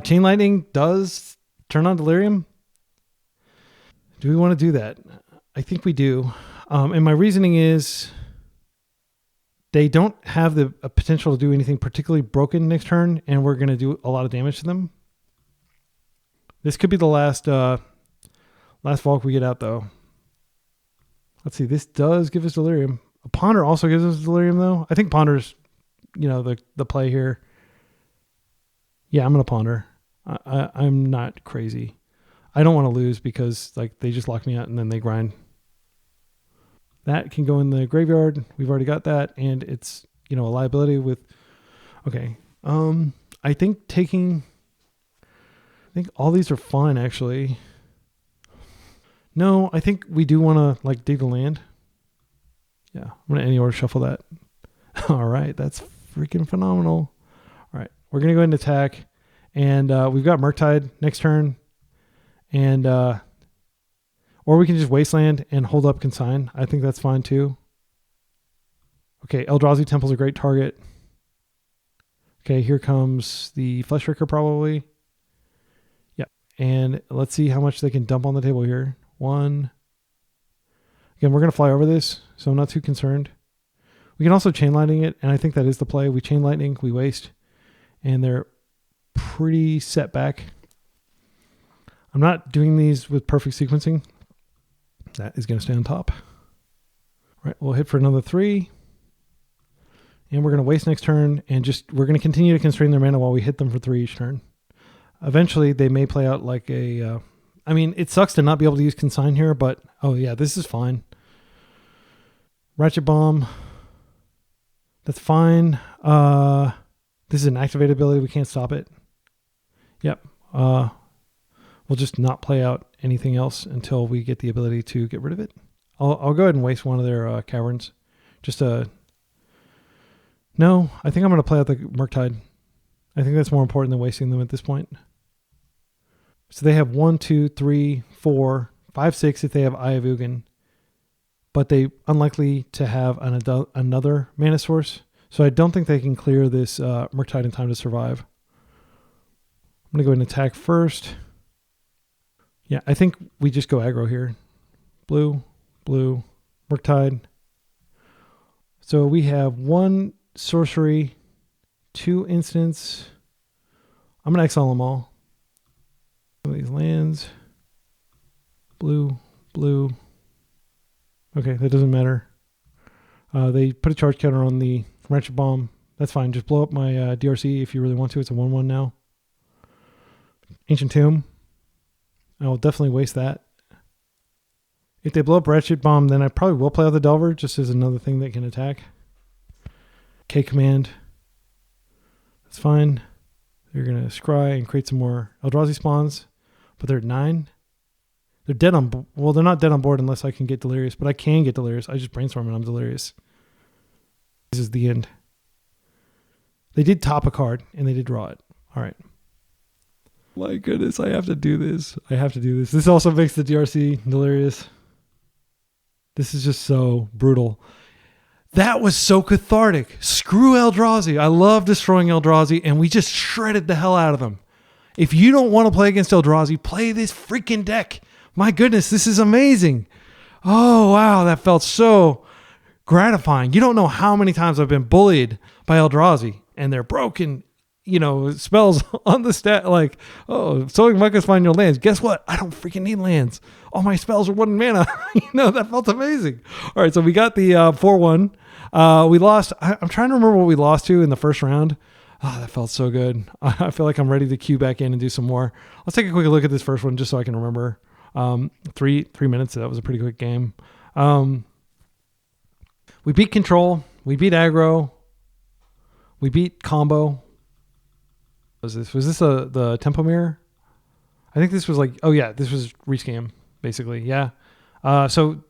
Chain Lightning does turn on Delirium. Do we want to do that? I think we do. And my reasoning is they don't have the potential to do anything particularly broken next turn, and we're going to do a lot of damage to them. This could be the last Volk we get out, though. Let's see. This does give us Delirium. A Ponder also gives us Delirium, though. I think Ponder's, the play here. Yeah, I'm going to Ponder. I'm not crazy. I don't want to lose because they just lock me out and then they grind. That can go in the graveyard. We've already got that, and it's a liability with. Okay, I think all these are fine actually. No, I think we do want to dig the land. Yeah, I'm gonna any order shuffle that. All right, that's freaking phenomenal. All right, we're gonna go ahead and attack, and we've got Murktide next turn, and or we can just Wasteland and hold up Consign. I think that's fine too. Okay, Eldrazi Temple's a great target. Okay, here comes the Fleshraker probably. Yep, and let's see how much they can dump on the table here. 1. Again, we're gonna fly over this, so I'm not too concerned. We can also Chain Lightning it, and I think that is the play. We Chain Lightning, we waste, and they're pretty set back. I'm not doing these with perfect sequencing. That is going to stay on top. All right, we'll hit for another 3. And we're going to waste next turn, and we're going to continue to constrain their mana while we hit them for 3 each turn. Eventually, they may play out like a... I mean, it sucks to not be able to use Consign here, but... Oh, yeah, this is fine. Ratchet Bomb. That's fine. This is an activated ability. We can't stop it. Yep. We'll just not play out anything else until we get the ability to get rid of it. I'll go ahead and waste one of their caverns. Just No, I think I'm going to play out the Murktide. I think that's more important than wasting them at this point. So they have 1, 2, 3, 4, 5, 6 if they have Eye of Ugin. But they unlikely to have another mana source. So I don't think they can clear this Murktide in time to survive. I'm going to go ahead and attack first. Yeah, I think we just go aggro here. Blue, blue, Murktide. So we have 1 sorcery, 2 instants. I'm going to exile them all. Some of these lands. Blue, blue. Okay, that doesn't matter. They put a charge counter on the Ratchet Bomb. That's fine. Just blow up my DRC if you really want to. It's a 1/1 now. Ancient Tomb. I will definitely waste that. If they blow up Ratchet Bomb, then I probably will play out the Delver just as another thing that can attack. K Command. That's fine. They're going to scry and create some more Eldrazi spawns, but they're at 9. They're dead on... Well, they're not dead on board unless I can get Delirious, but I can get Delirious. I just Brainstorm and I'm Delirious. This is the end. They did top a card, and they did draw it. All right. My goodness, I have to do this. I have to do this. This also makes the DRC Delirious. This is just so brutal. That was so cathartic. Screw Eldrazi. I love destroying Eldrazi, and we just shredded the hell out of them. If you don't want to play against Eldrazi, play this freaking deck. My goodness, this is amazing. Oh, wow, that felt so gratifying. You don't know how many times I've been bullied by Eldrazi, and they're broken, spells on the stat, like, oh, Sowing Muckus find your lands. Guess what? I don't freaking need lands. All my spells are 1 mana. That felt amazing. All right, so we got the 4-1. We lost. I'm trying to remember what we lost to in the first round. Oh, that felt so good. I feel like I'm ready to queue back in and do some more. Let's take a quick look at this first one just so I can remember. 3 minutes. That was a pretty quick game. We beat control. We beat aggro. We beat combo. Was this the Tempo Mirror? I think this was this was rescam, basically. Yeah. So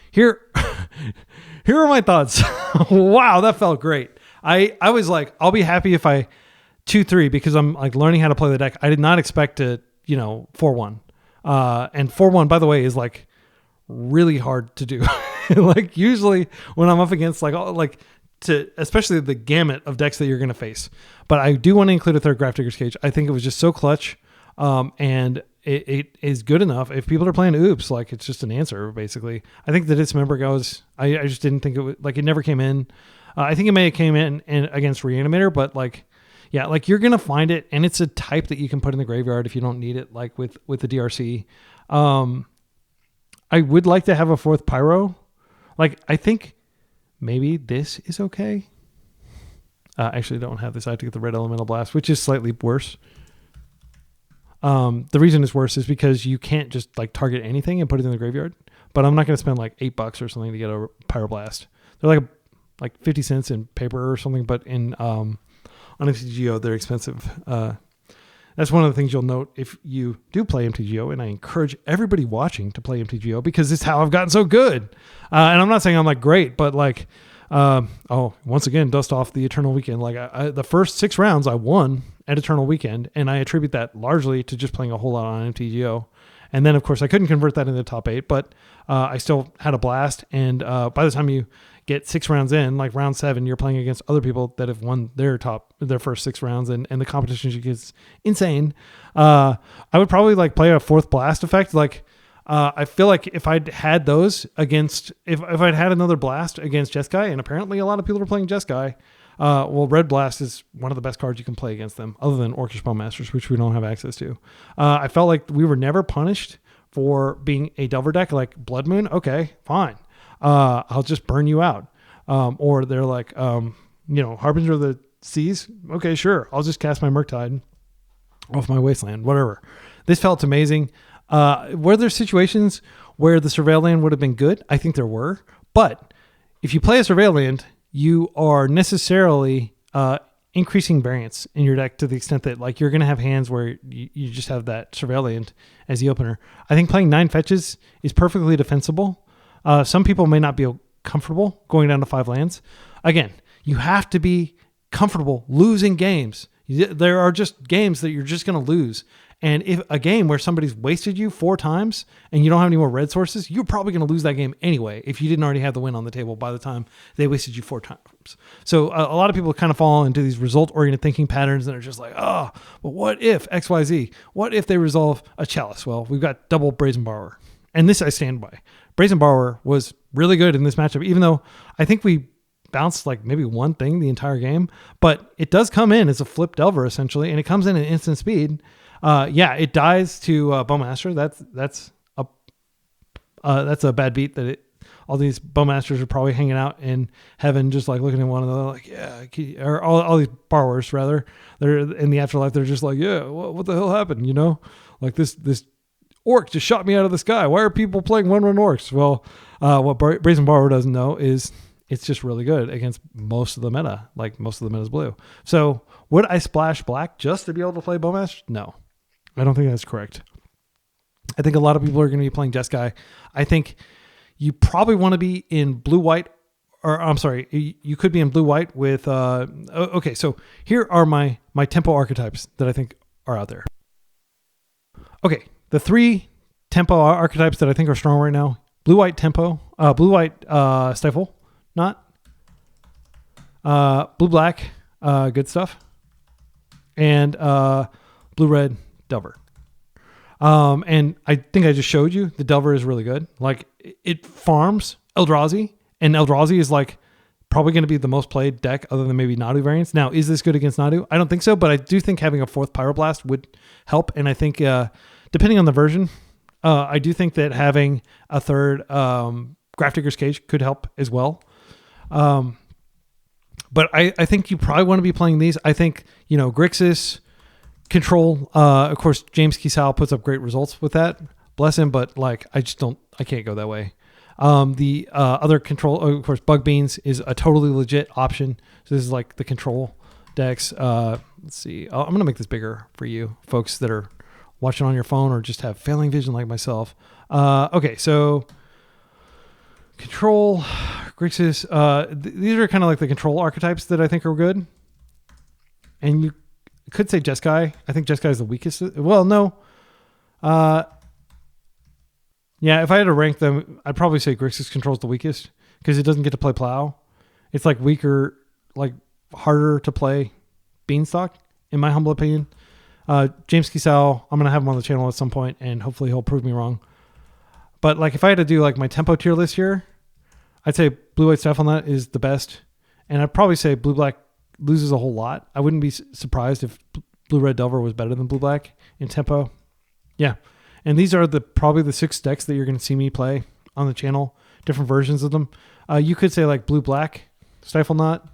here are my thoughts. Wow, that felt great. I was like, I'll be happy if I 2-3 because I'm like learning how to play the deck. I did not expect to, 4-1. And 4-1, by the way, is like really hard to do. Like usually when I'm up against especially the gamut of decks that you're going to face. But I do want to include a third Grafdigger's Cage. I think it was just so clutch. And it is good enough. If people are playing oops, like it's just an answer, basically. I think the Dismember goes, I just didn't think it would, like it never came in. I think it may have came in against Reanimator, but you're going to find it. And it's a type that you can put in the graveyard if you don't need it, like with the DRC. I would like to have a 4th Pyro. I think maybe this is okay. Actually, don't have this. I have to get the red Elemental Blast, which is slightly worse. The reason it's worse is because you can't just target anything and put it in the graveyard. But I'm not going to spend $8 or something to get a Pyroblast. They're like 50 cents in paper or something, but on MTGO they're expensive. That's one of the things you'll note if you do play MTGO, and I encourage everybody watching to play MTGO because it's how I've gotten so good. And I'm not saying I'm great, but once again, dust off the Eternal Weekend. The first 6 rounds I won at Eternal Weekend, and I attribute that largely to just playing a whole lot on MTGO. And then, of course, I couldn't convert that into the top 8, but I still had a blast. And by the time you get 6 rounds in, like round 7, you're playing against other people that have won their first 6 rounds, and the competition gets insane. I would probably play a 4th blast effect. I feel like if I'd had those against, if I'd had another blast against Jeskai, and apparently a lot of people are playing Jeskai, Well, Red Blast is one of the best cards you can play against them, other than Orcish Bowmasters, which we don't have access to. I felt like we were never punished for being a Delver deck, like Blood Moon. Okay, fine. I'll just burn you out. Or they're like, Harbinger of the Seas. Okay, sure. I'll just cast my Murktide off my Wasteland, whatever. This felt amazing. Were there situations where the Surveil Land would have been good? I think there were. But if you play a Surveil Land, you are necessarily increasing variance in your deck to the extent that like you're going to have hands where you just have that Surveil Land as the opener. I think playing 9 fetches is perfectly defensible. Some people may not be comfortable going down to 5 lands. Again, you have to be comfortable losing games. There are just games that you're just going to lose. And if a game where somebody's wasted you 4 times and you don't have any more red sources, you're probably going to lose that game anyway if you didn't already have the win on the table by the time they wasted you 4 times. So a lot of people kind of fall into these result-oriented thinking patterns and are just like, but what if XYZ? What if they resolve a Chalice? Well, we've got double Brazen Borrower. And this I stand by. Brazen Borrower was really good in this matchup, even though I think we bounced like maybe one thing the entire game. But it does come in as a flip Delver, essentially, and it comes in at instant speed. It dies to Bowmaster. That's a bad beat that all these Bowmasters are probably hanging out in heaven, just like looking at one another, like, or all these borrowers rather. They're in the afterlife. They're just like, what the hell happened? Like this orc just shot me out of the sky. Why are people playing 1/1 orcs? Well, what Brazen Borrower doesn't know is it's just really good against most of the meta. Like most of the meta is blue. So would I splash black just to be able to play Bowmaster? No. I don't think that's correct. I think a lot of people are going to be playing Jeskai. I think you probably want to be in blue-white, or I'm sorry, you could be in blue-white with, okay, so here are my tempo archetypes that I think are out there. Okay, the 3 tempo archetypes that I think are strong right now: blue-white tempo, blue-white stifle, not, blue-black, good stuff, and blue-red Delver. And I think I just showed you the Delver is really good. Like it farms Eldrazi, and Eldrazi is like probably going to be the most played deck other than maybe Nadu variants. Now, is this good against Nadu? I don't think so, but I do think having a 4th Pyroblast would help. And I think depending on the version, I do think that having a 3rd Grafdigger's Cage could help as well. But I think you probably want to be playing these. I think, Grixis, Control, of course, James Kisal puts up great results with that. Bless him, but like I can't go that way. The other Control, of course, Bug Beans is a totally legit option. So this is like the Control decks. Let's see. I'm going to make this bigger for you folks that are watching on your phone or just have failing vision like myself. Okay, so Control, Grixis. These are kind of like the Control archetypes that I think are good. And you could say Jeskai. I think Jeskai is the weakest. Well, no. If I had to rank them, I'd probably say Grixis Control is the weakest because it doesn't get to play Plow. It's like weaker, like harder to play Beanstalk, in my humble opinion. James Kisal, I'm going to have him on the channel at some point, and hopefully he'll prove me wrong. But like if I had to do like my tempo tier list here, I'd say Blue-White Stifle Nut is the best. And I'd probably say Blue-Black loses a whole lot. I wouldn't be surprised if Blue-Red Delver was better than Blue-Black in tempo. Yeah. And these are probably the 6 decks that you're going to see me play on the channel, different versions of them. You could say like Blue-Black, Stifle Knot,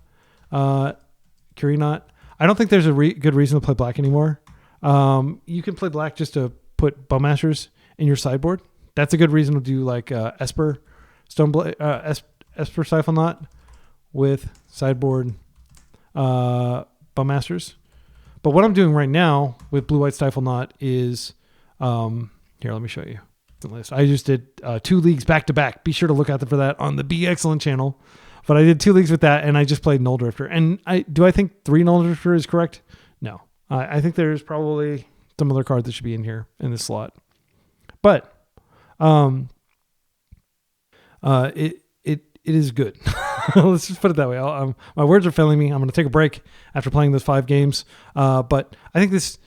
Curie Knot. I don't think there's a good reason to play black anymore. You can play black just to put Bowmasters in your sideboard. That's a good reason to do like Esper Esper Stifle Knot with sideboard Bowmasters. But what I'm doing right now with Blue-White Stifle Knot is, here, let me show you the list. I just did 2 leagues back to back. Be sure to look out for that on the Be Excellent channel. But I did 2 leagues with that, and I just played Null Drifter. And do I think 3 Null Drifter is correct? No. I think there's probably some other card that should be in here in this slot. But it is good. Let's just put it that way. My words are failing me. I'm going to take a break after playing those 5 games. But I think this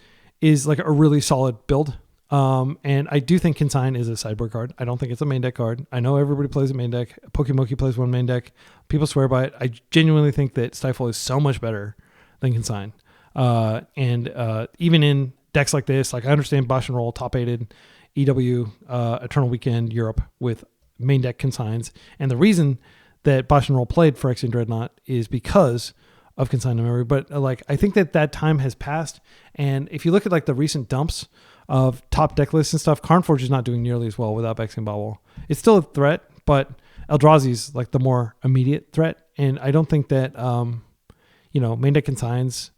is like a really solid build. And I do think Consign is a sideboard card. I don't think it's a main deck card. I know everybody plays a main deck. Pokimoki plays one main deck. People swear by it. I genuinely think that Stifle is so much better than Consign. And even in decks like this, like I understand Bosch and Roll top-aided EW Eternal Weekend Europe with main deck Consigns. And the reason that Bosch and Roll played Phyrexian Dreadnought is because of Consign to Memory. But like I think that time has passed. And if you look at like the recent dumps of top deck lists and stuff, Karnforge is not doing nearly as well without Bex and Bauble. It's still a threat, but Eldrazi is like the more immediate threat. And I don't think that, main deck Consigns,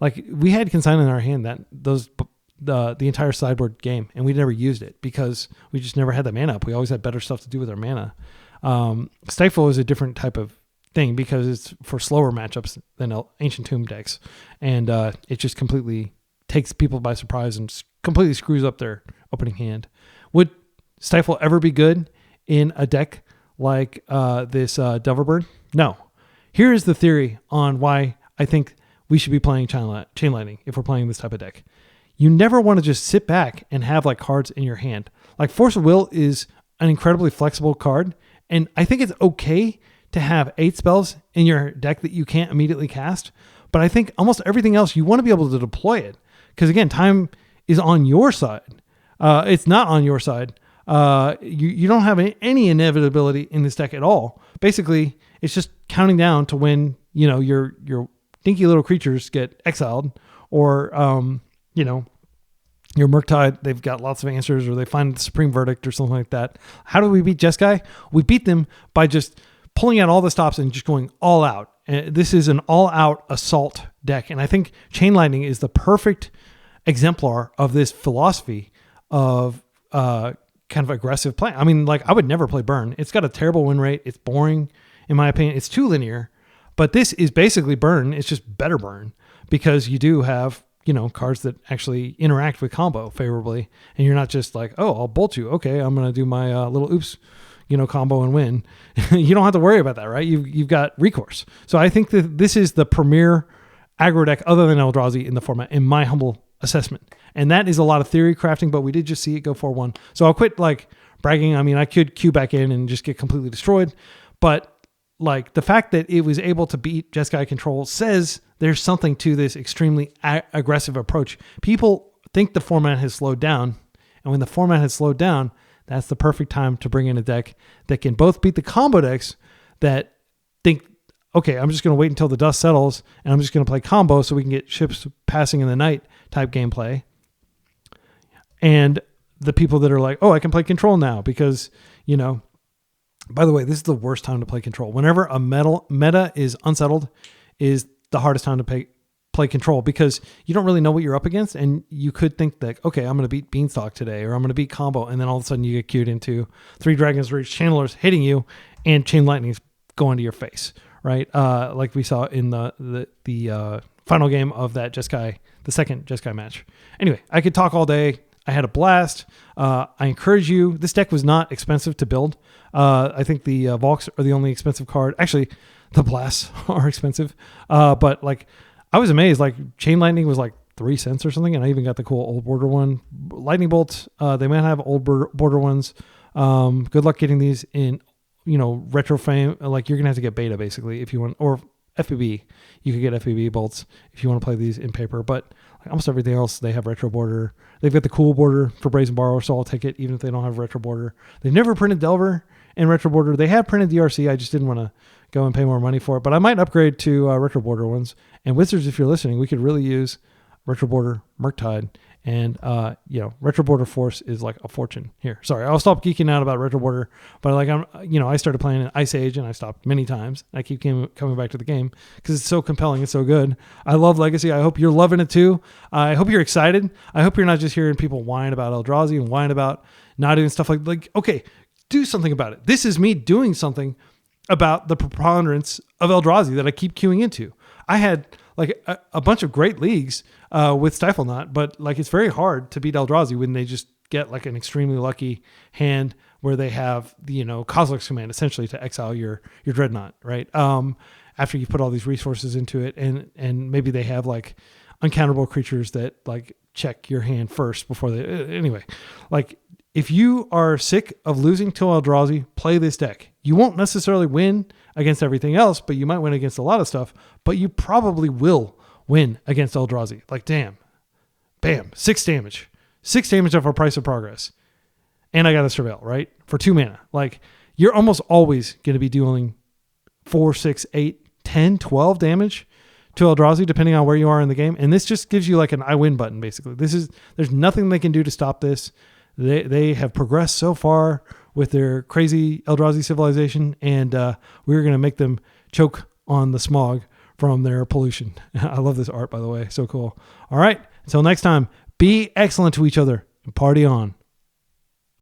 like we had Consign in our hand the entire sideboard game, and we never used it because we just never had the mana up. We always had better stuff to do with our mana. Stifle is a different type of thing because it's for slower matchups than Ancient Tomb decks, and it just completely takes people by surprise and completely screws up their opening hand. Would Stifle ever be good in a deck like this Delverburn? No. Here is the theory on why I think we should be playing Chain Lightning if we're playing this type of deck. You never want to just sit back and have like cards in your hand. Like Force of Will is an incredibly flexible card, and I think it's okay to have 8 spells in your deck that you can't immediately cast. But I think almost everything else, you want to be able to deploy it. Because again, time is on your side. It's not on your side. You don't have any inevitability in this deck at all. Basically, it's just counting down to when, your dinky little creatures get exiled, or, your Murktide, they've got lots of answers, or they find the Supreme Verdict or something like that. How do we beat Jeskai? We beat them by just pulling out all the stops and just going all out. And this is an all-out assault deck. And I think Chain Lightning is the perfect exemplar of this philosophy of kind of aggressive play. I mean, like I would never play Burn. It's got a terrible win rate. It's boring, in my opinion. It's too linear. But this is basically Burn. It's just better Burn because you do have, cards that actually interact with combo favorably. And you're not just like, oh, I'll bolt you. Okay, I'm going to do my little oops, combo and win. You don't have to worry about that, right? You've got recourse. So I think that this is the premier aggro deck other than Eldrazi in the format, in my humble assessment. And that is a lot of theory crafting, but we did just see it go 4-1. So I'll quit like bragging. I mean, I could queue back in and just get completely destroyed. But like the fact that it was able to beat Jeskai control says there's something to this extremely aggressive approach. People think the format has slowed down. And when the format has slowed down, that's the perfect time to bring in a deck that can both beat the combo decks that think, okay, I'm just going to wait until the dust settles and I'm just going to play combo so we can get ships passing in the night type gameplay. And the people that are like, oh, I can play control now because, by the way, this is the worst time to play control. Whenever a meta is unsettled is the hardest time to play control because you don't really know what you're up against. And you could think that, okay, I'm going to beat Beanstalk today, or I'm going to beat combo. And then all of a sudden you get queued into 3 Dragon's Reach Channelers hitting you and Chain Lightning's going to your face, right? Like we saw in the final game of that Jeskai, the second Jeskai match. Anyway, I could talk all day. I had a blast. I encourage you. This deck was not expensive to build. I think the Volks are the only expensive card. Actually, the Blasts are expensive. But like, I was amazed. Like, Chain Lightning was like 3 cents or something, and I even got the cool old border one. Lightning Bolts, they might have old border ones. Good luck getting these in, retro frame. Like, you're gonna have to get beta basically if you want, or FBB. You could get FBB bolts if you want to play these in paper, but like almost everything else, they have retro border. They've got the cool border for Brazen Borrower, so I'll take it even if they don't have retro border. They've never printed Delver in retro border. They have printed DRC. I just didn't want to go and pay more money for it, but I might upgrade to retro border ones. And Wizards, if you're listening, we could really use retro border Murktide. And, retro border Force is like a fortune here. Sorry, I'll stop geeking out about retro border, but like I started playing in Ice Age and I stopped many times. I keep coming back to the game because it's so compelling. It's so good. I love Legacy. I hope you're loving it too. I hope you're excited. I hope you're not just hearing people whine about Eldrazi and whine about not doing stuff like, okay, do something about it. This is me doing something about the preponderance of Eldrazi that I keep queuing into. I had like a bunch of great leagues with Stifle Knot, but like it's very hard to beat Eldrazi when they just get like an extremely lucky hand where they have the Kozilek's Command essentially to exile your Dreadnought, right? After you put all these resources into it, and maybe they have like uncounterable creatures that like check your hand first before they. Anyway, like if you are sick of losing to Eldrazi, play this deck. You won't necessarily win against everything else, but you might win against a lot of stuff. But you probably will win against Eldrazi. Like damn, bam, 6 damage, 6 damage off our Price of Progress, and I got a Surveil right for 2 mana. Like you're almost always going to be dealing 4, 6, 8, 10, 12 damage to Eldrazi, depending on where you are in the game. And this just gives you like an I win button, basically. There's nothing they can do to stop this. They have progressed so far with their crazy Eldrazi civilization, and we're going to make them choke on the smog from their pollution. I love this art, by the way. So cool. All right. Until next time, be excellent to each other and party on.